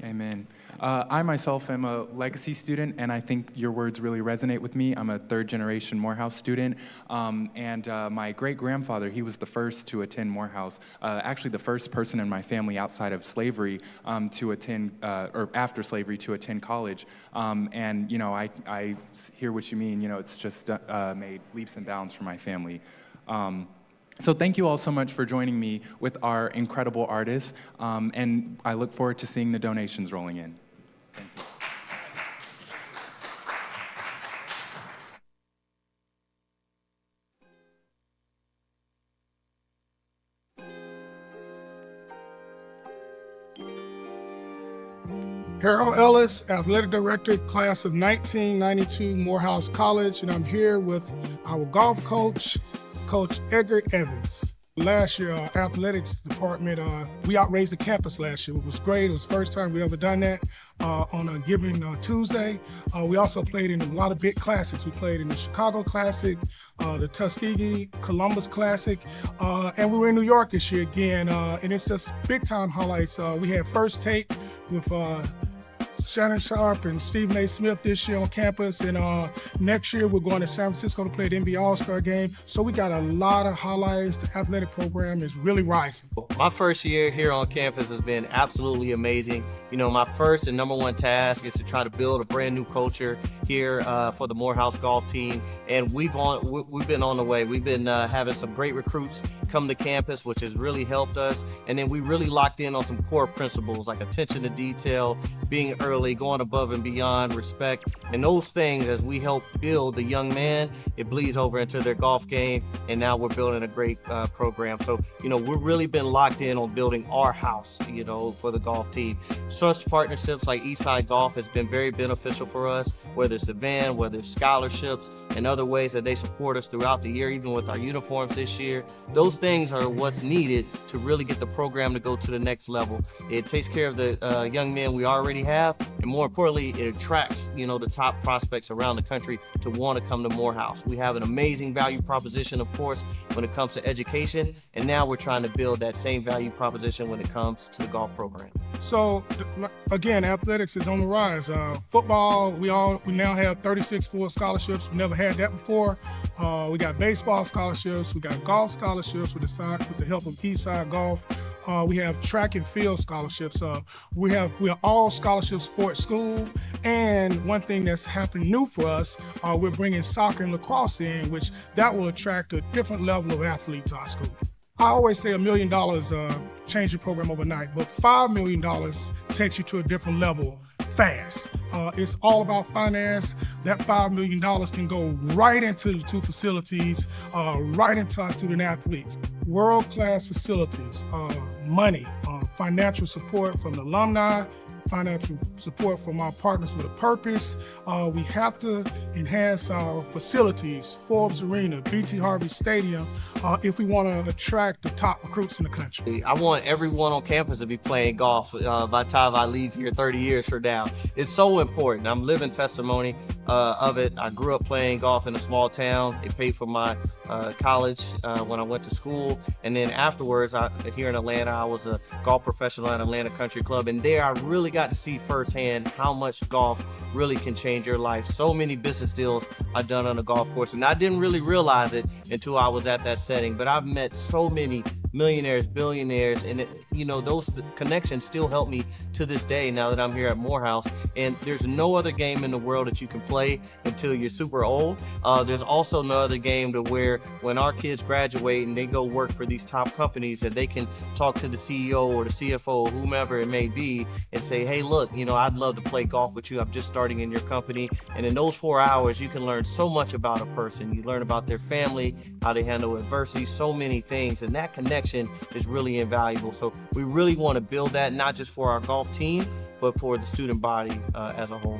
Amen. I myself am a legacy student, and I think your words really resonate with me. I'm a third-generation Morehouse student, and my great-grandfather, he was the first to attend Morehouse, actually the first person in my family outside of slavery to attend, or after slavery, to attend college. And, you know, I hear what you mean. You know, it's just made leaps and bounds for my family. So thank you all so much for joining me with our incredible artists, and I look forward to seeing the donations rolling in. Thank you. Harold Ellis, Athletic Director, class of 1992, Morehouse College, and I'm here with our golf coach, Coach Edgar Evans. Last year, our athletics department, we outraised the campus last year. It was great. It was the first time we ever done that on a Giving Tuesday. We also played in a lot of big classics. We played in the Chicago Classic, the Tuskegee Columbus Classic, and we were in New York this year again, and it's just big time highlights. We had First Take with Shannon Sharp and Stephen A. Smith this year on campus, and next year we're going to San Francisco to play the NBA All-Star Game. So we got a lot of highlights. The athletic program is really rising. My first year here on campus has been absolutely amazing. You know, my first and number one task is to try to build a brand new culture here for the Morehouse golf team, and we've been on the way. We've been having some great recruits come to campus, which has really helped us, and then we really locked in on some core principles like attention to detail, being early, going above and beyond, respect, and those things. As we help build the young man, it bleeds over into their golf game, and now we're building a great program. So, you know, we've really been locked in on building our house, you know, for the golf team. Such partnerships like Eastside Golf has been very beneficial for us, whether it's the van, whether it's scholarships, and other ways that they support us throughout the year, even with our uniforms this year. Those things are what's needed to really get the program to go to the next level. It takes care of the young men we already have, and more importantly, it attracts, you know, the top prospects around the country to want to come to Morehouse. We have an amazing value proposition, of course, when it comes to education, and now we're trying to build that same value proposition when it comes to the golf program. So again, athletics is on the rise. Football, we now have 36 full scholarships. We never had that before. We got baseball scholarships. We got golf scholarships with the help of Eastside Golf. We have track and field scholarships. We are all scholarship sports school. And one thing that's happened new for us, we're bringing soccer and lacrosse in, which that will attract a different level of athlete to our school. I always say $1 million change your program overnight, but $5 million takes you to a different level fast. It's all about finance. That $5 million can go right into the two facilities, right into our student athletes. World-class facilities, money, financial support from the alumni, financial support from our partners with a purpose. We have to enhance our facilities, Forbes Arena, BT Harvey Stadium, if we want to attract the top recruits in the country. I want everyone on campus to be playing golf by the time I leave here 30 years from now. It's so important. I'm living testimony of it. I grew up playing golf in a small town. It paid for my college when I went to school. And then afterwards, here in Atlanta, I was a golf professional at Atlanta Country Club. And there I really got to see firsthand how much golf really can change your life. So many business deals I've done on a golf course. And I didn't really realize it until I was at that setting. But I've met so many millionaires, billionaires, and those connections still help me to this day now that I'm here at Morehouse. And there's no other game in the world that you can play until you're super old. There's also no other game to where when our kids graduate and they go work for these top companies, and they can talk to the CEO or the CFO, whomever it may be, and say, hey, look, I'd love to play golf with you. I'm just starting in your company. And in those 4 hours, you can learn so much about a person. You learn about their family, how they handle adversity, so many things. And that connection is really invaluable. So we really want to build that, not just for our golf team, but for the student body as a whole.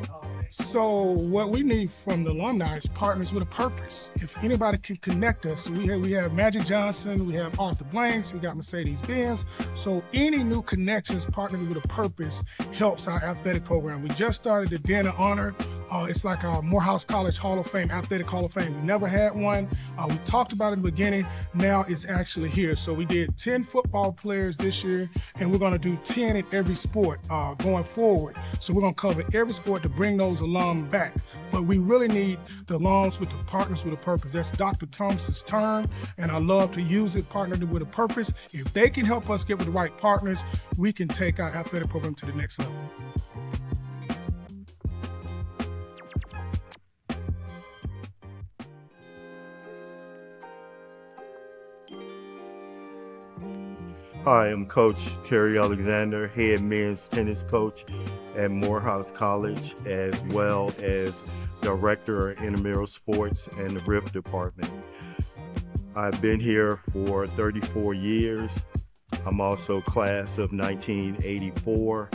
So what we need from the alumni is partners with a purpose. If anybody can connect us, we have Magic Johnson, we have Arthur Blanks, we got Mercedes-Benz. So any new connections partnering with a purpose helps our athletic program. We just started the Den of Honor. It's like our Morehouse College Hall of Fame, Athletic Hall of Fame. We never had one. We talked about it in the beginning. Now it's actually here. So we did 10 football players this year, and we're going to do 10 in every sport going forward. So we're going to cover every sport to bring those alum back. But we really need the alums with the partners with a purpose. That's Dr. Thomas's term, and I love to use it, partnered with a purpose. If they can help us get with the right partners, we can take our athletic program to the next level. Hi, I'm Coach Terry Alexander, head men's tennis coach at Morehouse College, as well as director of intramural sports and the RIF department. I've been here for 34 years. I'm also class of 1984,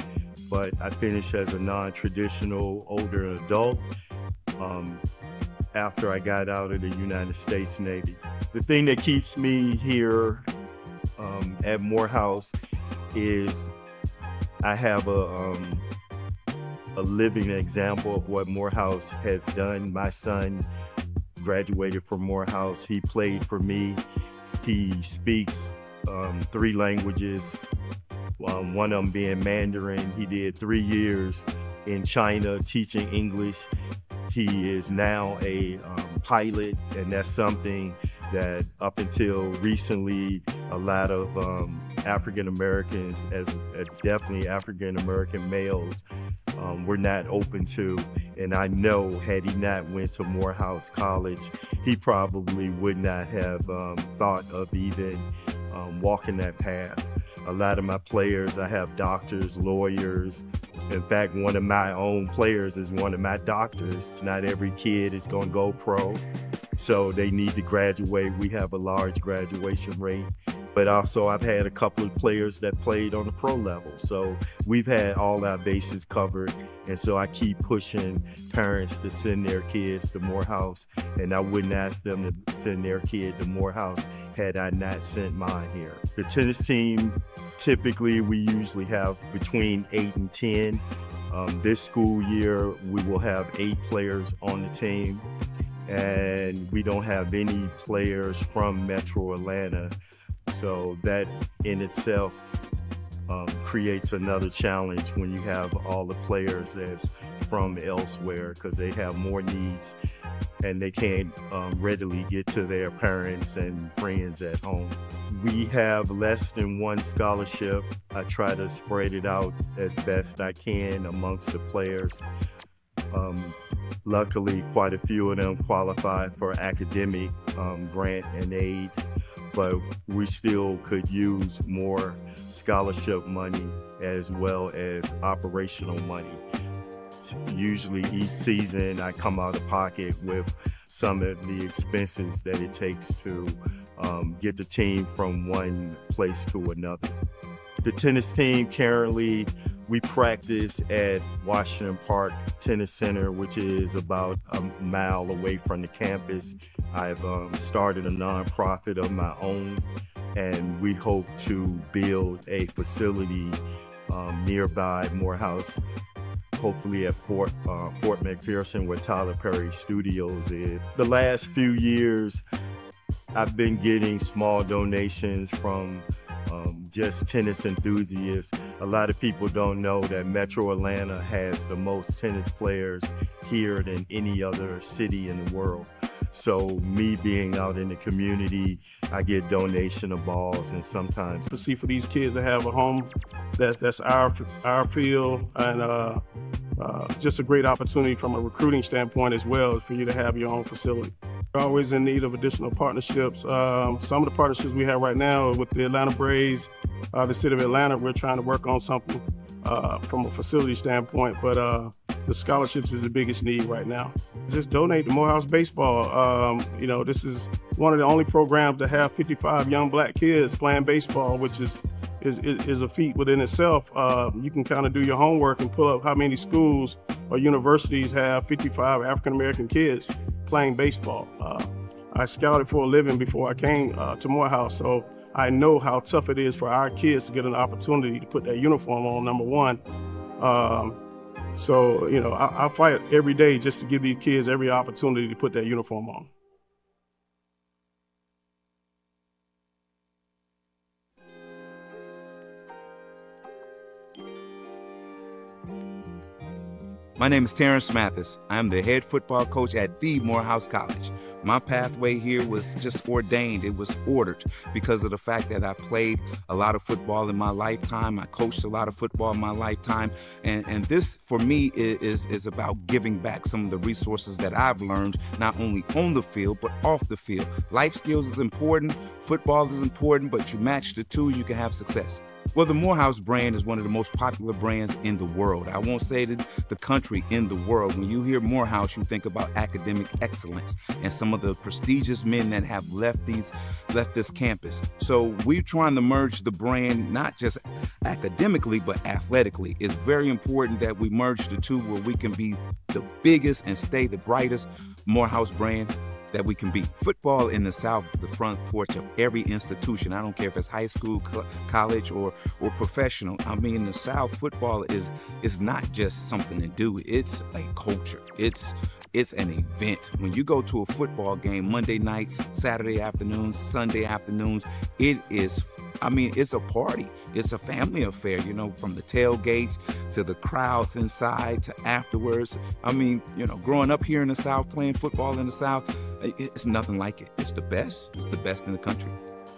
but I finished as a non-traditional older adult after I got out of the United States Navy. The thing that keeps me here at Morehouse is I have a living example of what Morehouse has done. My son graduated from Morehouse. He played for me. He speaks 3 languages, one of them being Mandarin. He did 3 years in China teaching English. He is now a pilot, and that's something that up until recently, a lot of African Americans, as definitely African American males, were not open to. And I know had he not went to Morehouse College, he probably would not have thought of even walking that path. A lot of my players, I have doctors, lawyers. In fact, one of my own players is one of my doctors. Not every kid is going to go pro, so they need to graduate. We have a large graduation rate. But also I've had a couple of players that played on the pro level. So we've had all our bases covered. And so I keep pushing parents to send their kids to Morehouse. And I wouldn't ask them to send their kid to Morehouse had I not sent mine here. The tennis team, typically we usually have between 8 and 10. This school year, we will have 8 players on the team. And we don't have any players from Metro Atlanta. So that in itself creates another challenge when you have all the players that's from elsewhere, because they have more needs and they can't readily get to their parents and friends at home. We have less than one scholarship. I try to spread it out as best I can amongst the players. Luckily, quite a few of them qualify for academic grant and aid, but we still could use more scholarship money as well as operational money. Usually each season I come out of pocket with some of the expenses that it takes to get the team from one place to another. The tennis team currently, we practice at Washington Park Tennis Center, which is about a mile away from the campus. I've started a nonprofit of my own, and we hope to build a facility nearby Morehouse, hopefully at Fort McPherson, where Tyler Perry Studios is. The last few years, I've been getting small donations from just tennis enthusiasts. A lot of people don't know that Metro Atlanta has the most tennis players here than any other city in the world. So me being out in the community, I get donation of balls, and sometimes to see for these kids to have a home that's our field, and just a great opportunity from a recruiting standpoint as well for you to have your own facility. We're always in need of additional partnerships. Some of the partnerships we have right now with the Atlanta Braves, the city of Atlanta, we're trying to work on something from a facility standpoint, but the scholarships is the biggest need right now. Just donate to Morehouse Baseball. This is one of the only programs to have 55 young black kids playing baseball, which is a feat within itself. You can kind of do your homework and pull up how many schools or universities have 55 African-American kids playing baseball. I scouted for a living before I came to Morehouse, so I know how tough it is for our kids to get an opportunity to put that uniform on, number one. I fight every day just to give these kids every opportunity to put that uniform on. My name is Terrence Mathis. I am the head football coach at the Morehouse College. My pathway here was just ordained. It was ordered because of the fact that I played a lot of football in my lifetime. I coached a lot of football in my lifetime. And this, for me, is about giving back some of the resources that I've learned, not only on the field, but off the field. Life skills is important. Football is important, but you match the two, you can have success. Well, the Morehouse brand is one of the most popular brands in the world. I won't say that the country, in the world. When you hear Morehouse, you think about academic excellence and some of the prestigious men that have left this campus. So we're trying to merge the brand, not just academically, but athletically. It's very important that we merge the two where we can be the biggest and stay the brightest Morehouse brand that we can be. Football in the South is the front porch of every institution. I don't care if it's high school, college, or professional. I mean, in the South, football is not just something to do. It's a culture. It's an event. When you go to a football game, Monday nights, Saturday afternoons, Sunday afternoons, it's a party. It's a family affair, from the tailgates to the crowds inside to afterwards. Growing up here in the South, playing football in the South, it's nothing like it. It's the best. It's the best in the country.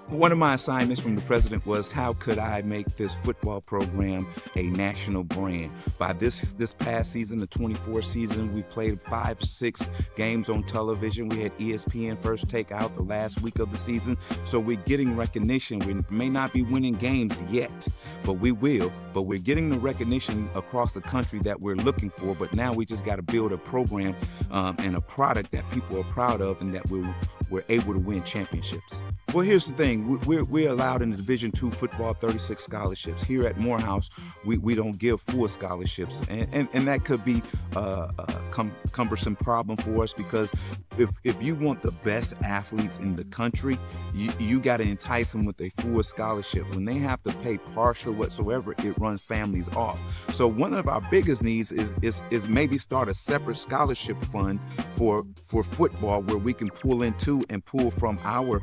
One of my assignments from the president was, how could I make this football program a national brand? By this past season, the 24 season, we played 5 or 6 games on television. We had ESPN First Take Out the last week of the season. So we're getting recognition. We may not be winning games yet, but we will. But we're getting the recognition across the country that we're looking for. But now we just got to build a program and a product that people are proud of, and that we're able to win championships. Well, here's the thing. We're allowed in the Division II football 36 scholarships. Here at Morehouse, we don't give full scholarships. And that could be a cumbersome problem for us, because if you want the best athletes in the country, you got to entice them with a full scholarship. When they have to pay partial whatsoever, it runs families off. So one of our biggest needs is maybe start a separate scholarship fund for football, where we can pull into and pull from our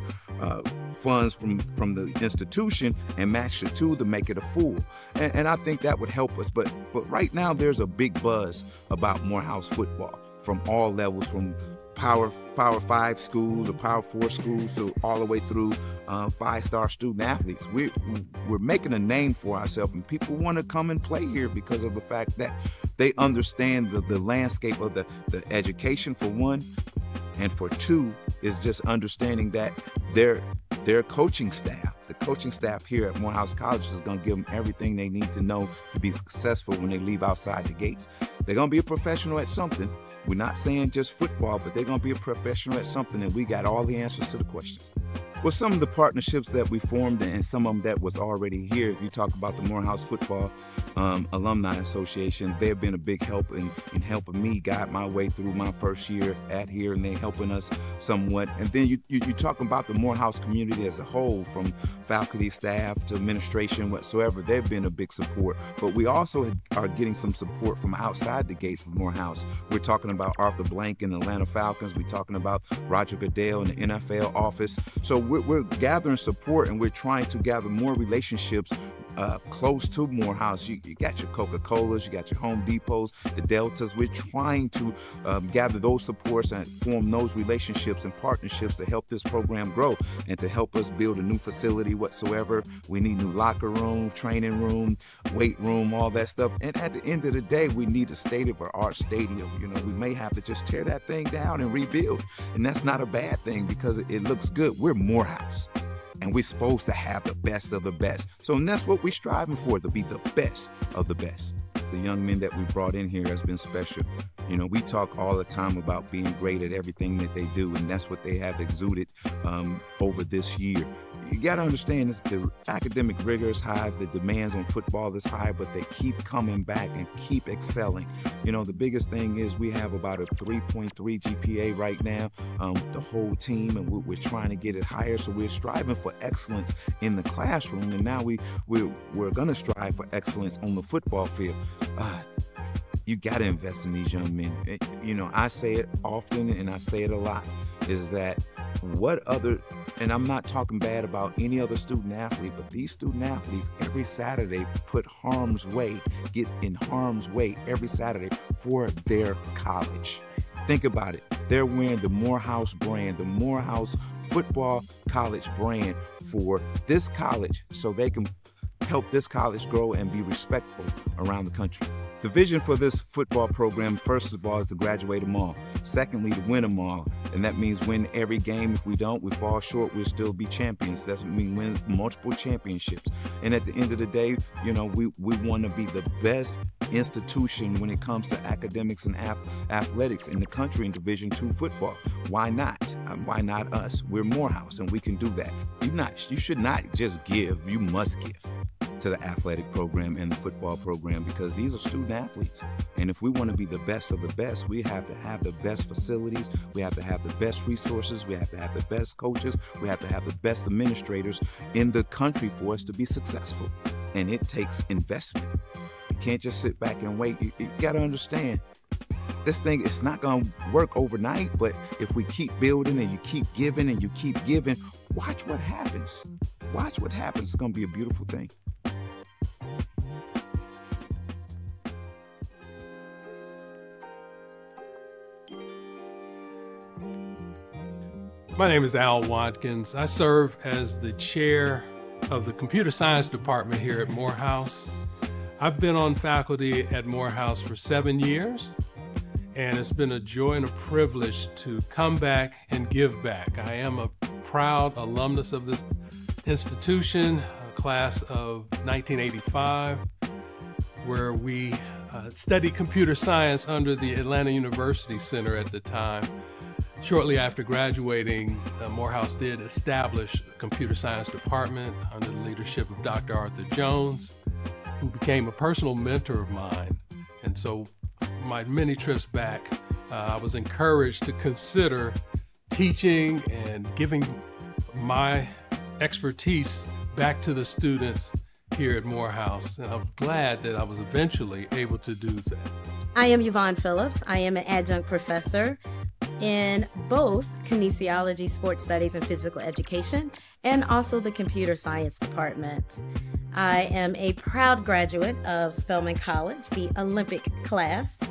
funds from the institution and match the two to make it a full. And I think that would help us. But right now there's a big buzz about Morehouse football from all levels, from Power 5 schools or Power 4 schools to all the way through 5-star student athletes. We're making a name for ourselves, and people want to come and play here because of the fact that they understand the landscape of the education, for one, and for two is just understanding that their coaching staff, the coaching staff here at Morehouse College is going to give them everything they need to know to be successful when they leave outside the gates. They're going to be a professional at something. We're not saying just football, but they're going to be a professional at something, and we got all the answers to the questions. Well, some of the partnerships that we formed and some of them that was already here, if you talk about the Morehouse Football Alumni Association, they've been a big help in helping me guide my way through my first year at here, and they're helping us somewhat. And then you talk about the Morehouse community as a whole, from faculty, staff to administration, whatsoever. They've been a big support. But we also are getting some support from outside the gates of Morehouse. We're talking about Arthur Blank and the Atlanta Falcons. We're talking about Roger Goodell in the NFL office. So we're gathering support, and we're trying to gather more relationships close to Morehouse. You got your Coca-Colas, you got your Home Depots, the Deltas. We're trying to gather those supports and form those relationships and partnerships to help this program grow and to help us build a new facility whatsoever. We need new locker room, training room, weight room, all that stuff. And at the end of the day, we need a state-of-the-art stadium. You know, we may have to just tear that thing down and rebuild. And that's not a bad thing because it looks good. We're Morehouse. And we're supposed to have the best of the best. So and that's what we're striving for, to be the best of the best. The young men that we brought in here has been special. You know, we talk all the time about being great at everything that they do, and that's what they have exuded over this year. You got to understand this, the academic rigor is high, the demands on football is high, but they keep coming back and keep excelling. You know, the biggest thing is we have about a 3.3 GPA right now, the whole team, and we're trying to get it higher. So we're striving for excellence in the classroom, and now we're going to strive for excellence on the football field. You got to invest in these young men. You know, I say it often and I say it a lot, is that and I'm not talking bad about any other student athlete, but these student athletes every Saturday get in harm's way every Saturday for their college. Think about it. They're wearing the Morehouse brand, the Morehouse Football College brand for this college so they can help this college grow and be respectful around the country. The vision for this football program, first of all, is to graduate them all. Secondly, to win them all. And that means win every game. If we don't, we fall short, we'll still be champions. That's what means win multiple championships. And at the end of the day, you know, we want to be the best institution when it comes to academics and athletics in the country in Division II football. Why not? Why not us? We're Morehouse, and we can do that. You should not just give, you must give to the athletic program and the football program, because these are student athletes. And if we want to be the best of the best, we have to have the best facilities, we have to have the best resources, we have to have the best coaches, we have to have the best administrators in the country for us to be successful. And it takes investment. You can't just sit back and wait. You got to understand, this thing, it's not going to work overnight, but if we keep building and you keep giving and you keep giving, watch what happens. Watch what happens. It's going to be a beautiful thing. My name is Al Watkins. I serve as the chair of the computer science department here at Morehouse. I've been on faculty at Morehouse for 7 years, and it's been a joy and a privilege to come back and give back. I am a proud alumnus of this institution, a class of 1985, where we studied computer science under the Atlanta University Center at the time. Shortly after graduating, Morehouse did establish a computer science department under the leadership of Dr. Arthur Jones, who became a personal mentor of mine. And so my many trips back, I was encouraged to consider teaching and giving my expertise back to the students here at Morehouse. And I'm glad that I was eventually able to do that. I am Yvonne Phillips. I am an adjunct professor in both kinesiology, sports studies, and physical education, and also the computer science department. I am a proud graduate of Spelman College, the Olympic class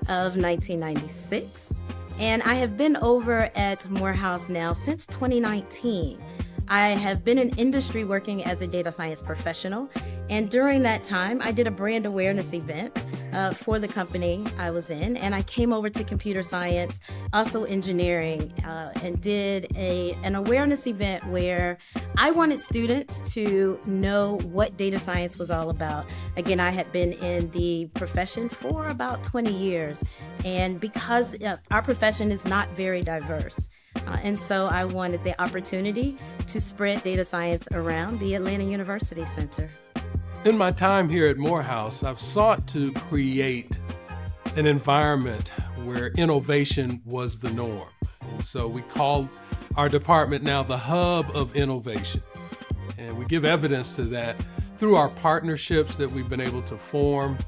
of 1996, And I have been over at Morehouse now since 2019. I have been in industry working as a data science professional, and during that time, I did a brand awareness event for the company I was in, and I came over to computer science, also engineering, and did an awareness event where I wanted students to know what data science was all about. Again, I had been in the profession for about 20 years, and because our profession is not very diverse, and so I wanted the opportunity to spread data science around the Atlanta University Center. In my time here at Morehouse, I've sought to create an environment where innovation was the norm. And so we call our department now the hub of innovation. And we give evidence to that through our partnerships that we've been able to form.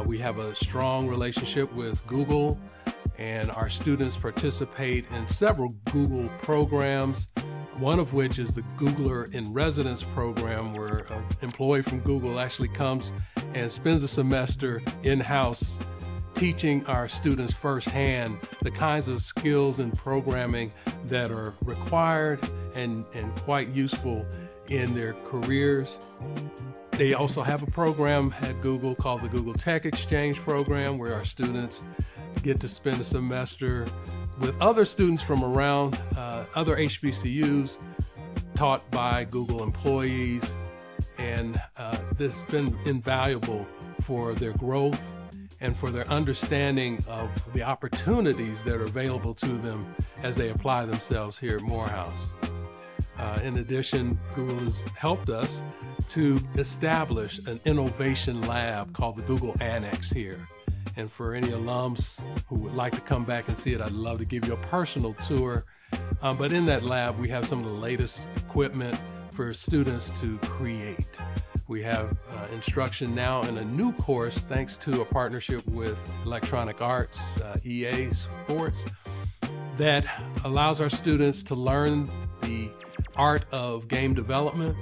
We have a strong relationship with Google, and our students participate in several Google programs, one of which is the Googler in Residence program, where an employee from Google actually comes and spends a semester in-house teaching our students firsthand the kinds of skills in programming that are required and quite useful in their careers. They also have a program at Google called the Google Tech Exchange program, where our students get to spend a semester with other students from around other HBCUs taught by Google employees. And this has been invaluable for their growth and for their understanding of the opportunities that are available to them as they apply themselves here at Morehouse. In addition, Google has helped us to establish an innovation lab called the Google Annex here. And for any alums who would like to come back and see it, I'd love to give you a personal tour. But in that lab, we have some of the latest equipment for students to create. We have instruction now in a new course, thanks to a partnership with Electronic Arts, EA Sports, that allows our students to learn the art of game development.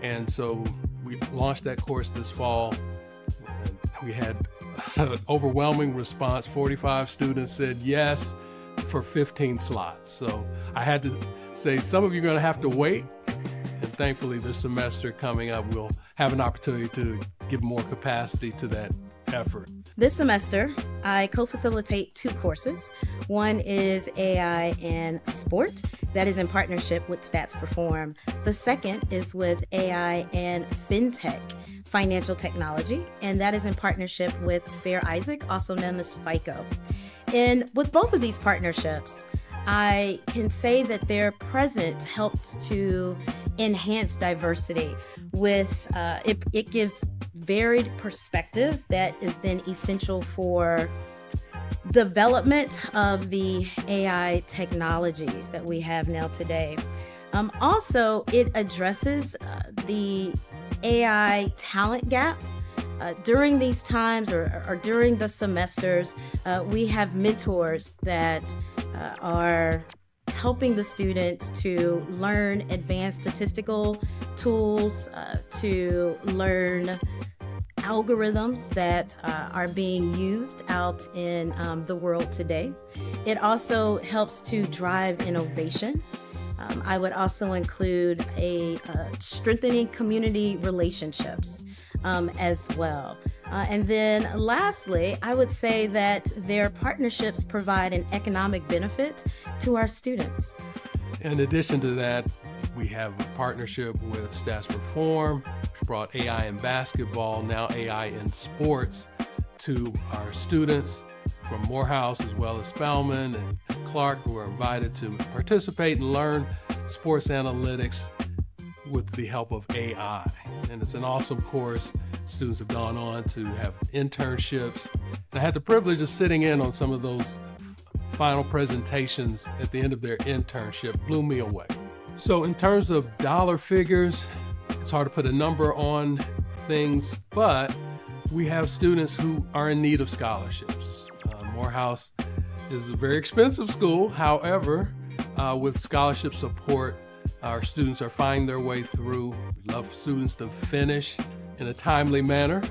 And so we launched that course this fall. We had an overwhelming response. 45 students said yes for 15 slots. So I had to say, some of you are going to have to wait. And thankfully, this semester coming up, we'll have an opportunity to give more capacity to that effort. This semester, I co-facilitate 2 courses. One is AI and Sport, that is in partnership with Stats Perform. The second is with AI and FinTech, Financial Technology, and that is in partnership with Fair Isaac, also known as FICO. And with both of these partnerships, I can say that their presence helps to enhance diversity with, it gives varied perspectives that is then essential for development of the AI technologies that we have now today. Also, it addresses the AI talent gap. During these times or during the semesters, we have mentors that are helping the students to learn advanced statistical tools, to learn algorithms that are being used out in the world today. It also helps to drive innovation. I would also include a strengthening community relationships as well. And then lastly, I would say that their partnerships provide an economic benefit to our students. In addition to that, we have a partnership with Stats Perform, which brought AI in basketball, now AI in sports, to our students from Morehouse, as well as Spelman and Clark, who are invited to participate and learn sports analytics with the help of AI. And it's an awesome course. Students have gone on to have internships. And I had the privilege of sitting in on some of those final presentations at the end of their internship. Blew me away. So in terms of dollar figures, it's hard to put a number on things, but we have students who are in need of scholarships. Morehouse is a very expensive school. However, with scholarship support, our students are finding their way through. We love students to finish in a timely manner.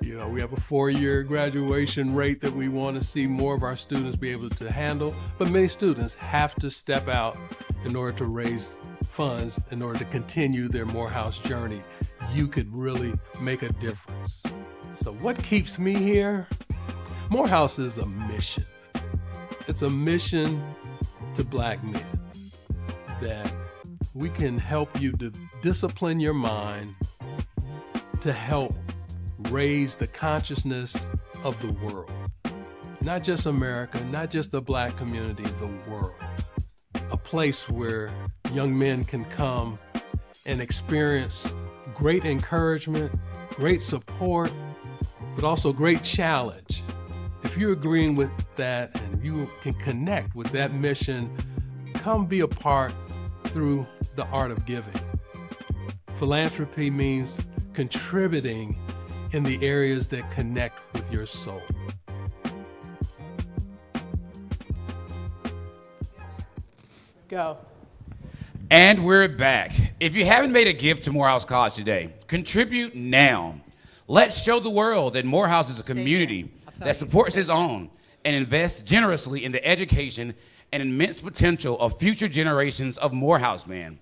You know, we have a 4-year graduation rate that we want to see more of our students be able to handle, but many students have to step out in order to raise funds in order to continue their Morehouse journey. You could really make a difference. So what keeps me here? Morehouse is a mission. It's a mission to Black men that we can help you to discipline your mind to help raise the consciousness of the world. Not just America, not just the Black community, the world. A place where young men can come and experience great encouragement, great support, but also great challenge. If you're agreeing with that and you can connect with that mission, come be a part through the art of giving. Philanthropy means contributing in the areas that connect with your soul. Go. And we're back. If you haven't made a gift to Morehouse College today, contribute now. Let's show the world that Morehouse is a community that supports its own and invests generously in the education and immense potential of future generations of Morehouse men.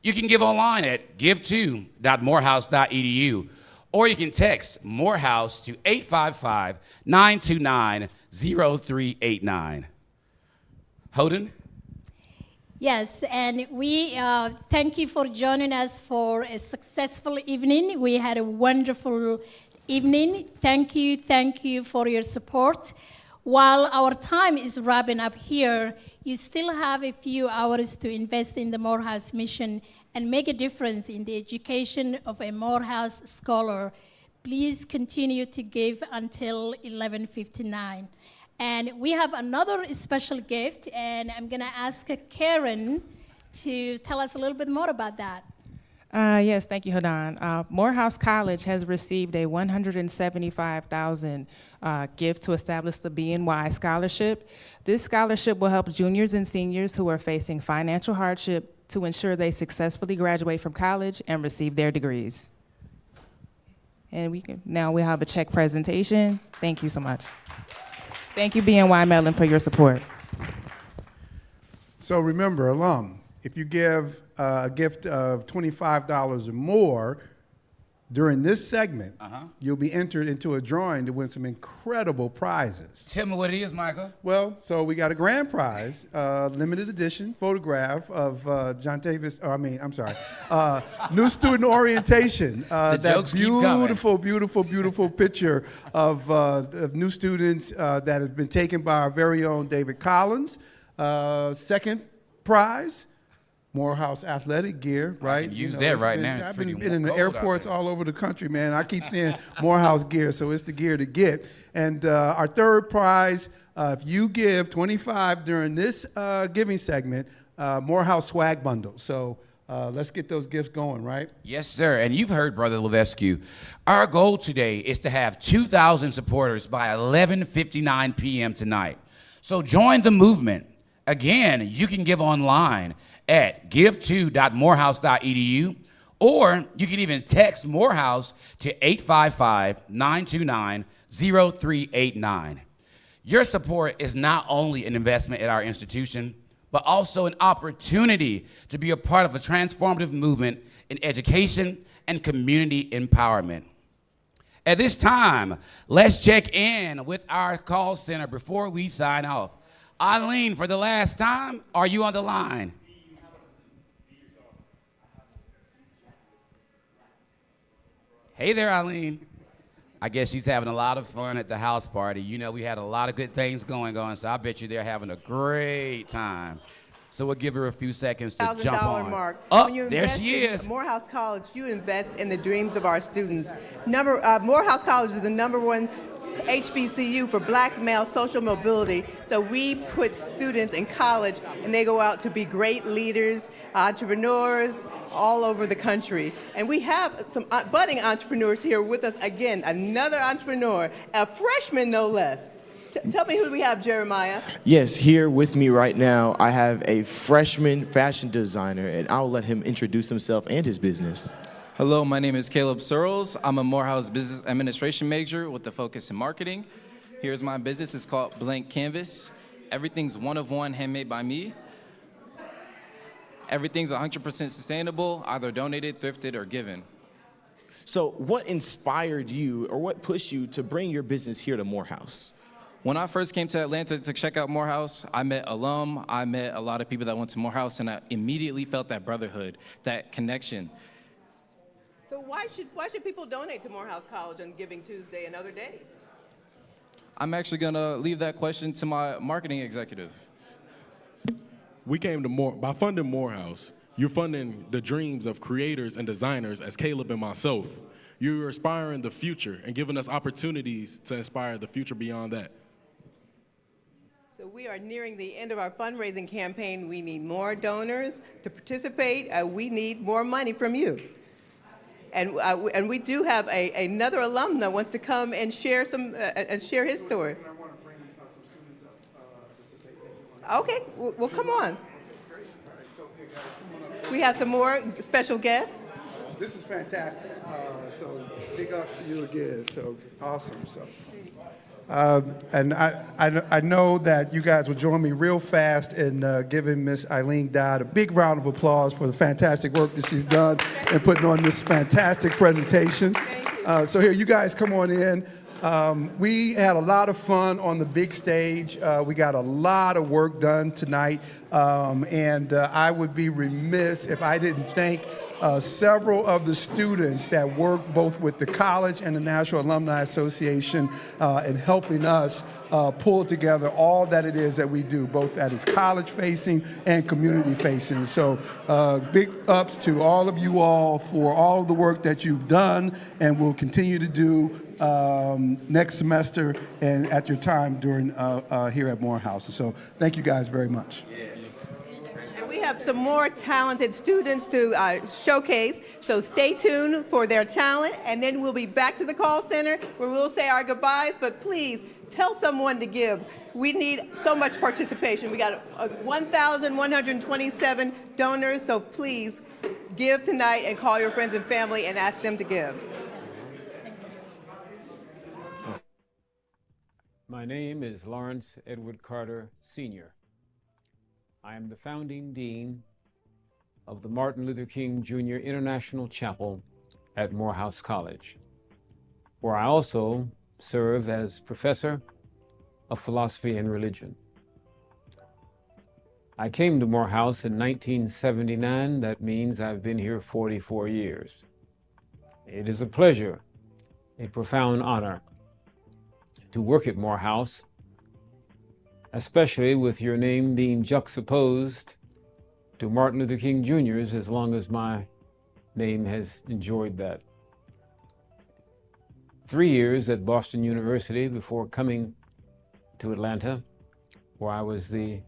You can give online at give2.morehouse.edu, or you can text Morehouse to 855-929-0389. Holden? Yes, and we thank you for joining us for a successful evening. We had a wonderful evening. Thank you for your support. While our time is wrapping up here, you still have a few hours to invest in the Morehouse mission and make a difference in the education of a Morehouse scholar. Please continue to give until 11:59. And we have another special gift, and I'm gonna ask Karen to tell us a little bit more about that. Yes, thank you, Hadan. Morehouse College has received a $175,000 gift to establish the BNY Scholarship. This scholarship will help juniors and seniors who are facing financial hardship to ensure they successfully graduate from college and receive their degrees. And now we have a check presentation. Thank you so much. Thank you, BNY Mellon, for your support. So remember, alum, if you give a gift of $25 or more during this segment, you'll be entered into a drawing to win some incredible prizes. Tell me what it is, Michael. Well, so we got a grand prize, limited edition photograph of new student orientation. That beautiful picture of new students that has been taken by our very own David Collins. Second prize, Morehouse athletic gear, right? I can use that right now. I've been in the airports all over the country, man. I keep seeing Morehouse gear, so it's the gear to get. And our third prize, if you give 25 during this giving segment, Morehouse swag bundle. So let's get those gifts going, right? Yes, sir. And you've heard Brother Levesque. Our goal today is to have 2,000 supporters by 11:59 p.m. tonight. So join the movement. Again, you can give online at give2.morehouse.edu, or you can even text Morehouse to 855-929-0389. Your support is not only an investment at our institution, but also an opportunity to be a part of a transformative movement in education and community empowerment. At this time, let's check in with our call center before we sign off. Eileen, for the last time, are you on the line? Hey there, Eileen. I guess she's having a lot of fun at the house party. You know, we had a lot of good things going on, so I bet you they're having a great time. So we'll give her a few seconds to jump on. Mark. Oh, there she is. In Morehouse College, you invest in the dreams of our students. Morehouse College is the #1 HBCU for Black male social mobility. So we put students in college and they go out to be great leaders, entrepreneurs all over the country. And we have some budding entrepreneurs here with us again, another entrepreneur, a freshman no less. Tell me who we have, Jeremiah. Yes, here with me right now, I have a freshman fashion designer, and I'll let him introduce himself and his business. Hello, my name is Caleb Searles. I'm a Morehouse Business Administration major with a focus in marketing. Here's my business. It's called Blank Canvas. Everything's one of one, handmade by me. Everything's 100% sustainable, either donated, thrifted, or given. So what inspired you or what pushed you to bring your business here to Morehouse? When I first came to Atlanta to check out Morehouse, I met alum, I met a lot of people that went to Morehouse, and I immediately felt that brotherhood, that connection. So why should people donate to Morehouse College on Giving Tuesday and other days? I'm actually gonna leave that question to my marketing executive. We came to by funding Morehouse, you're funding the dreams of creators and designers as Caleb and myself. You're inspiring the future and giving us opportunities to inspire the future beyond that. So we are nearing the end of our fundraising campaign. We need more donors to participate. We need more money from you. And we do have another alum that wants to come and share share his story. Okay, well, come on. We have some more special guests. This is fantastic. So big up to you again. So awesome. And I know that you guys will join me real fast in giving Miss Eileen Dodd a big round of applause for the fantastic work that she's done in putting on this fantastic presentation. So here, you guys come on in. We had a lot of fun on the big stage. We got a lot of work done tonight. And I would be remiss if I didn't thank several of the students that work both with the college and the National Alumni Association in helping us pull together all that it is that we do, both that is college-facing and community-facing. So big ups to all of you all for all of the work that you've done and will continue to do next semester and at your time during here at Morehouse. So thank you guys very much. And we have some more talented students to showcase, so stay tuned for their talent, and then we'll be back to the call center where we'll say our goodbyes, but please tell someone to give. We need so much participation. We got 1,127 donors, so please give tonight and call your friends and family and ask them to give. My name is Lawrence Edward Carter, Sr. I am the founding dean of the Martin Luther King Jr. International Chapel at Morehouse College, where I also serve as professor of philosophy and religion. I came to Morehouse in 1979. That means I've been here 44 years. It is a pleasure, a profound honor to work at Morehouse, especially with your name being juxtaposed to Martin Luther King Jr.'s, as long as my name has enjoyed that. 3 years at Boston University before coming to Atlanta, where I was the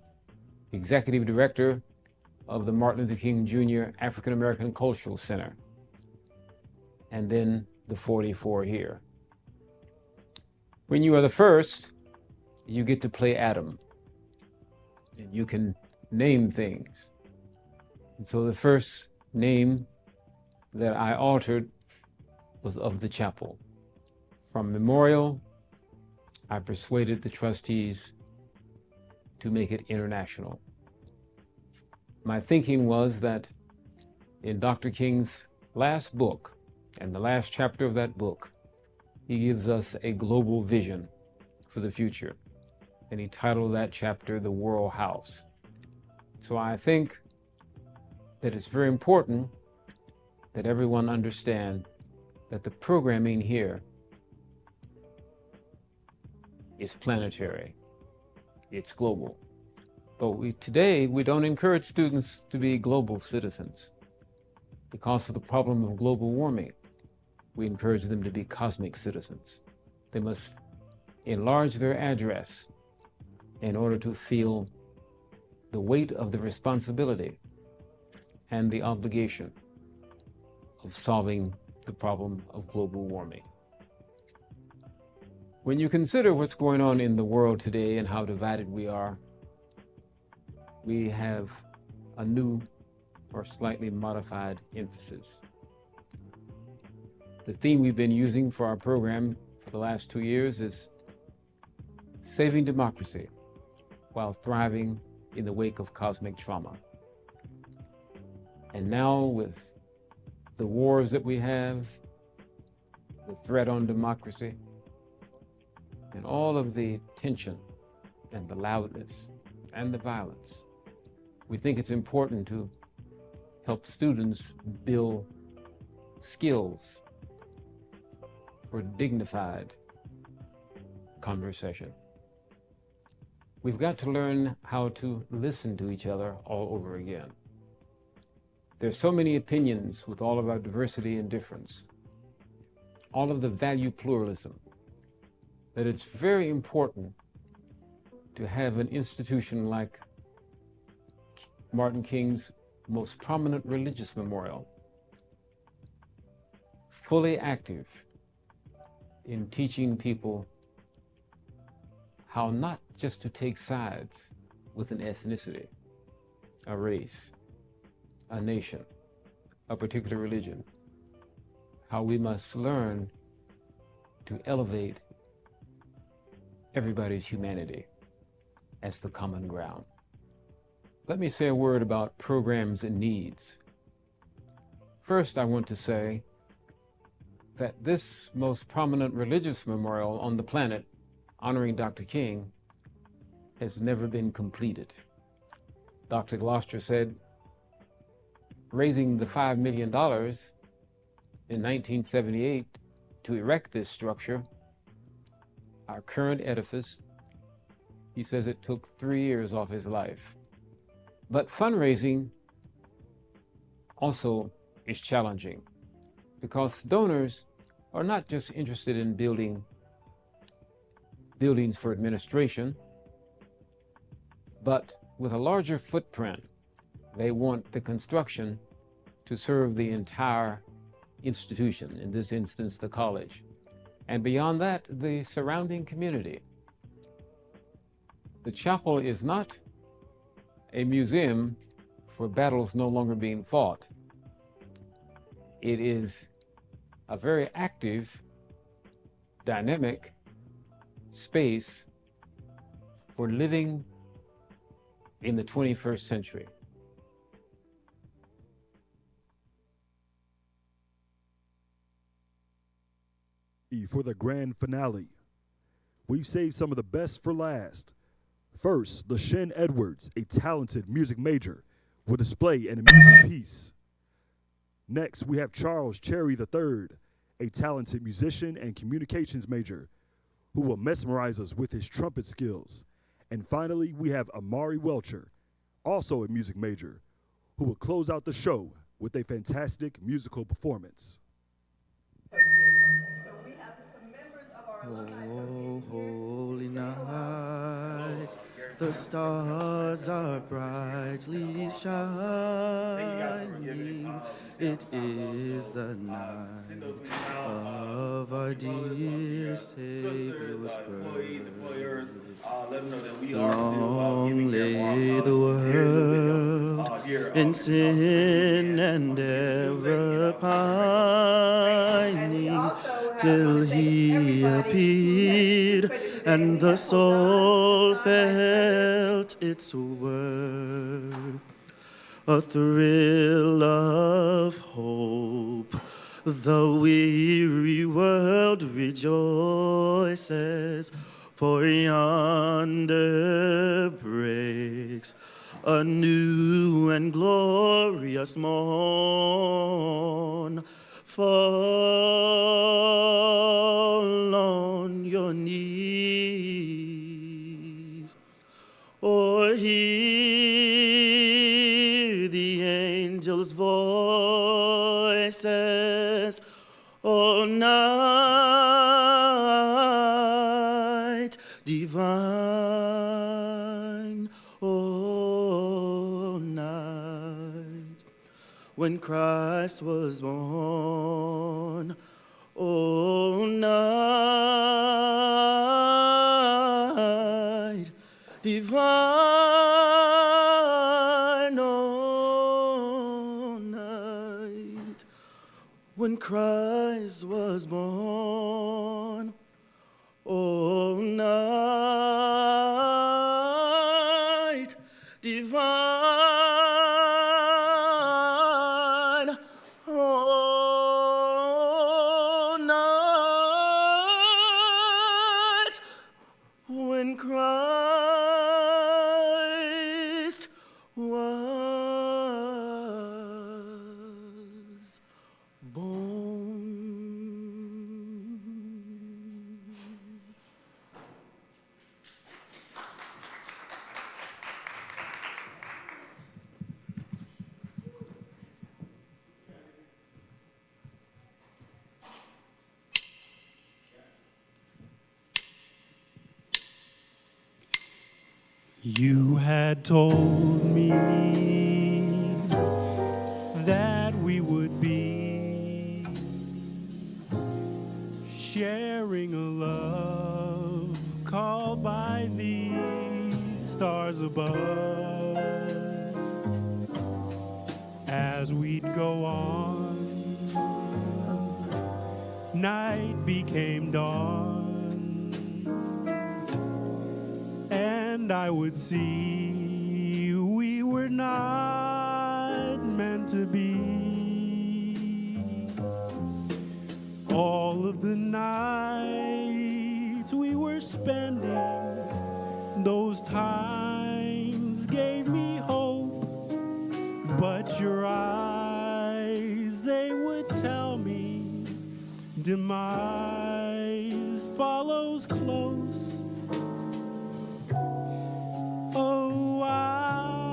executive director of the Martin Luther King Jr. African American Cultural Center, and then the 44 here. When you are the first, you get to play Adam, and you can name things. And so the first name that I altered was of the chapel. From memorial, I persuaded the trustees to make it international. My thinking was that in Dr. King's last book, and the last chapter of that book, he gives us a global vision for the future. And he titled that chapter, The World House. So I think that it's very important that everyone understand that the programming here is planetary, it's global. But today, we don't encourage students to be global citizens. Because of the problem of global warming, we encourage them to be cosmic citizens. They must enlarge their address in order to feel the weight of the responsibility and the obligation of solving the problem of global warming. When you consider what's going on in the world today and how divided we are, we have a new or slightly modified emphasis. The theme we've been using for our program for the last 2 years is saving democracy while thriving in the wake of cosmic trauma. And now with the wars that we have, the threat on democracy, and all of the tension and the loudness and the violence, we think it's important to help students build skills for dignified conversation. We've got to learn how to listen to each other all over again. There's so many opinions with all of our diversity and difference, all of the value pluralism, that it's very important to have an institution like Martin King's most prominent religious memorial fully active in teaching people how not just to take sides with an ethnicity, a race, a nation, a particular religion, how we must learn to elevate everybody's humanity as the common ground. Let me say a word about programs and needs. First, I want to say that this most prominent religious memorial on the planet honoring Dr. King has never been completed. Dr. Gloucester said, raising the $5 million in 1978 to erect this structure, our current edifice, he says it took 3 years off his life. But fundraising also is challenging because donors are not just interested in building buildings for administration, but with a larger footprint, they want the construction to serve the entire institution, in this instance, the college. And beyond that, the surrounding community. The chapel is not a museum for battles no longer being fought. It is a very active, dynamic space for living in the 21st century. For the grand finale, we've saved some of the best for last. First, LaShawn Edwards, a talented music major, will display an amusing piece. Next, we have Charles Cherry III, a talented musician and communications major, who will mesmerize us with his trumpet skills. And finally, we have Amari Welcher, also a music major, who will close out the show with a fantastic musical performance. Oh, holy night, the stars are brightly shining. It is the night of our dear Savior's birth. Long lay the world in sin and ever pining, till he appeared and the soul felt its worth. A thrill of hope, the weary world rejoices, for yonder breaks a new and glorious morn. Fall on your knees, or hear the angels' voices. O night divine, O night when Christ was born. O night divine, O night when Christ was born. Oh, night divine, oh, night when Christ was born. You had told me that we would be sharing a love called by the stars above. As we'd go on, night became dawn. And I would see we were not meant to be. All of the nights we were spending, those times gave me hope. But your eyes, they would tell me demise follows close. Oh, I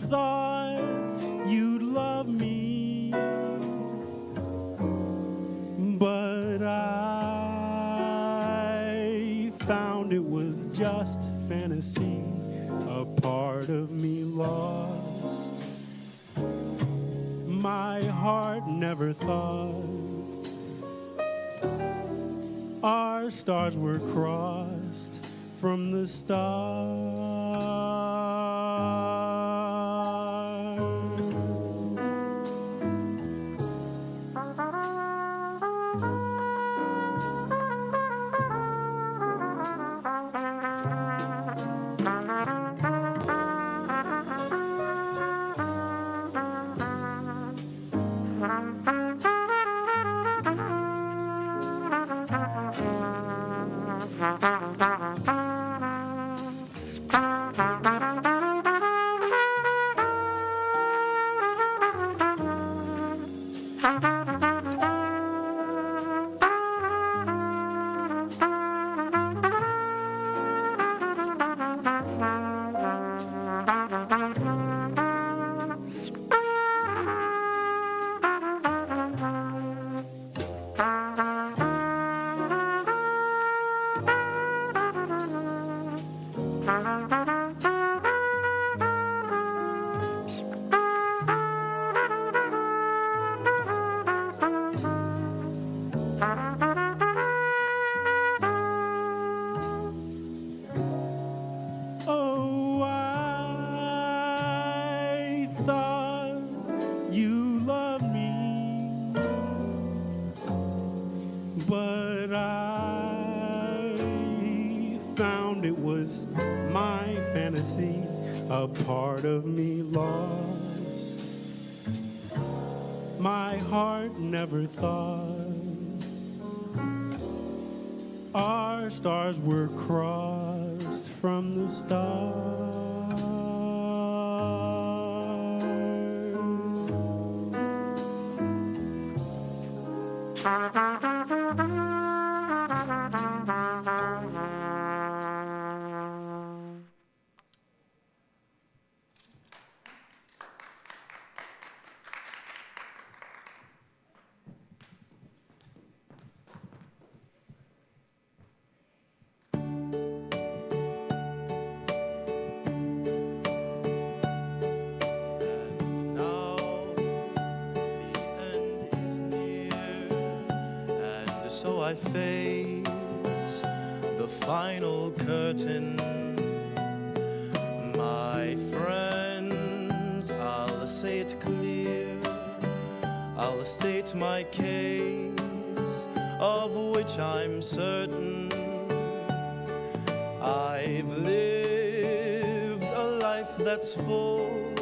thought you'd love me, but I found it was just fantasy, a part of me lost. My heart never thought our stars were crossed from the start. Oh, I thought you loved me, but I found it was my fantasy, a part of me lost. My heart never thought our stars were crossed from the start. So I face the final curtain. My friends, I'll say it clear, state my case, of which I'm certain. I've lived a life that's full.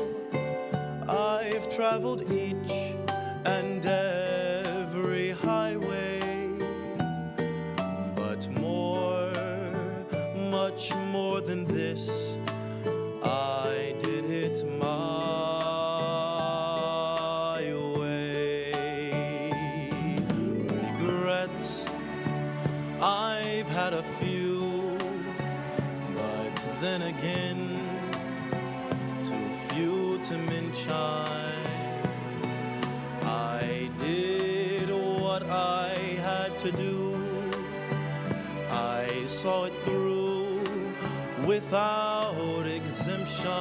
I've traveled each and every highway, but more, much more than this, I did it my way. Regrets, I've had a few, but then again, too few to mention. I did what I had to do. I saw it through without exemption.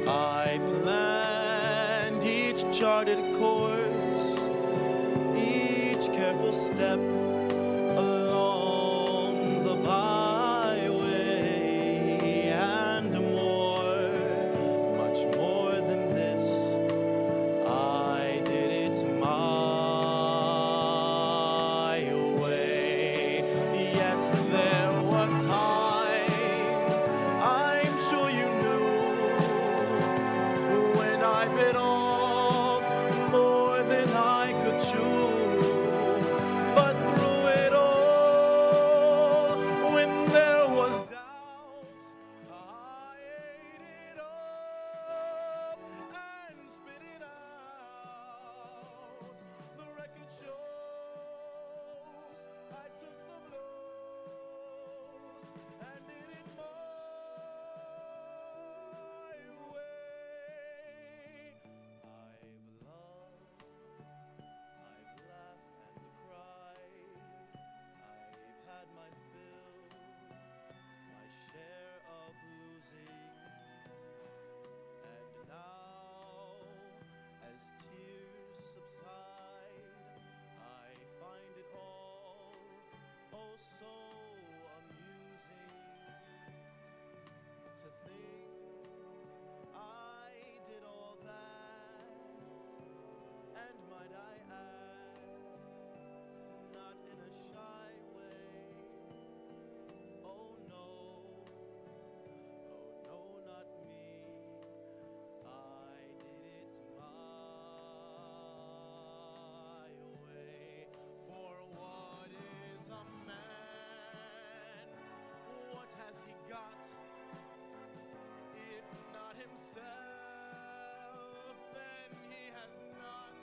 I planned each charted course, each careful step along the byway, and more, much more than this, I did it my way. Yes, there were times, I'm sure you knew, when I bit off more than I could chew. But through it all, when there was doubt, I ate it up and spit it out. The record shows I took the blows and did it my way. I've loved, I've laughed and cried, I've had my fill, my share of losing, and now, as tears subside, I find it all, oh so amusing, to think I did all that, and might I add, not in a shy way. Oh no, not me. I did it my way. For what is a man? What has he got? If not himself, then he has not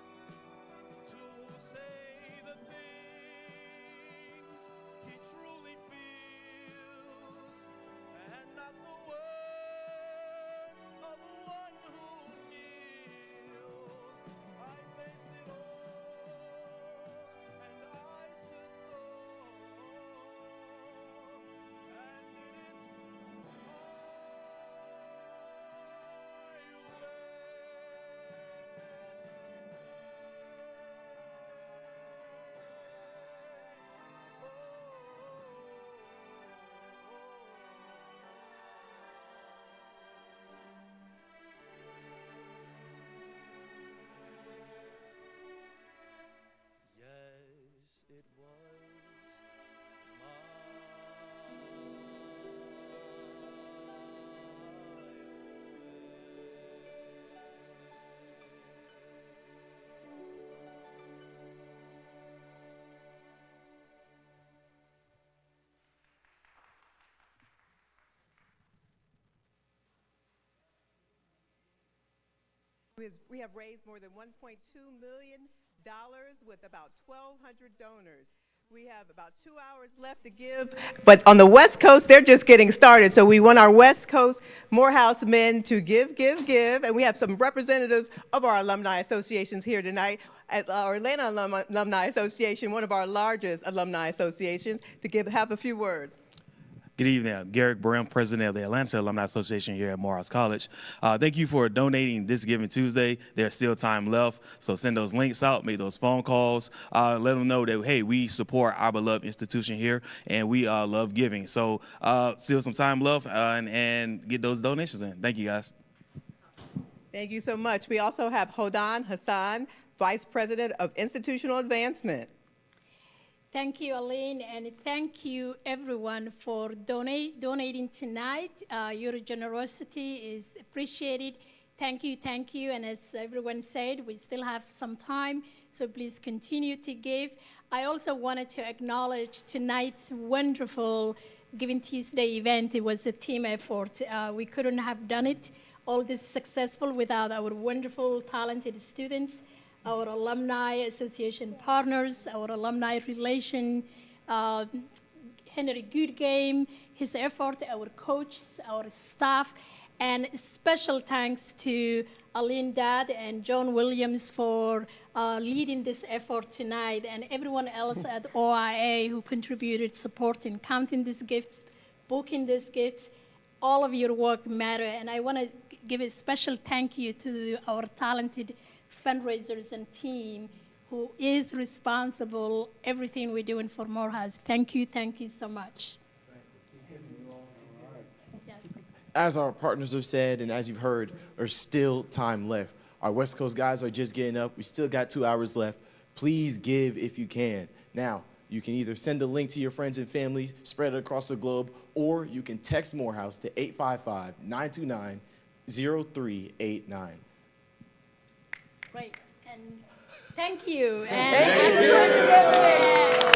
to say the things he truly feels, and not the words of one who kneels. I faced it all, and I stood tall, and did it yes, it was We have raised more than $1.2 million with about 1,200 donors. We have about 2 hours left to give, but on the West Coast, they're just getting started. So we want our West Coast Morehouse men to give, and we have some representatives of our alumni associations here tonight at our Atlanta Alumni Association, one of our largest alumni associations, to have a few words. Good evening. I'm Garrick Brim, president of the Atlanta Alumni Association here at Morehouse College. Thank you for donating this Giving Tuesday. There's still time left, so send those links out, make those phone calls, let them know that, hey, we support our beloved institution here, and we love giving. So still some time left, and get those donations in. Thank you, guys. Thank you so much. We also have Hodan Hassan, Vice President of Institutional Advancement. Thank you, Aline, and thank you, everyone, for donating tonight. Your generosity is appreciated. Thank you, and as everyone said, we still have some time, so please continue to give. I also wanted to acknowledge tonight's wonderful Giving Tuesday event. It was a team effort. We couldn't have done it all this successful without our wonderful, talented students, our alumni association partners, our alumni relation, Henry Goodgame, his effort, our coaches, our staff, and special thanks to Aline Dad and John Williams for leading this effort tonight, and everyone else at OIA who contributed, supporting, counting these gifts, booking these gifts. All of your work matter, and I want to give a special thank you to our talented fundraisers and team who is responsible everything we're doing for Morehouse. Thank you so much. As our partners have said, and as you've heard, there's still time left. Our West Coast guys are just getting up. We still got 2 hours left. Please give if you can. Now, you can either send the link to your friends and family, spread it across the globe, or you can text Morehouse to 855-929-0389. Great, and thank you. Thank you.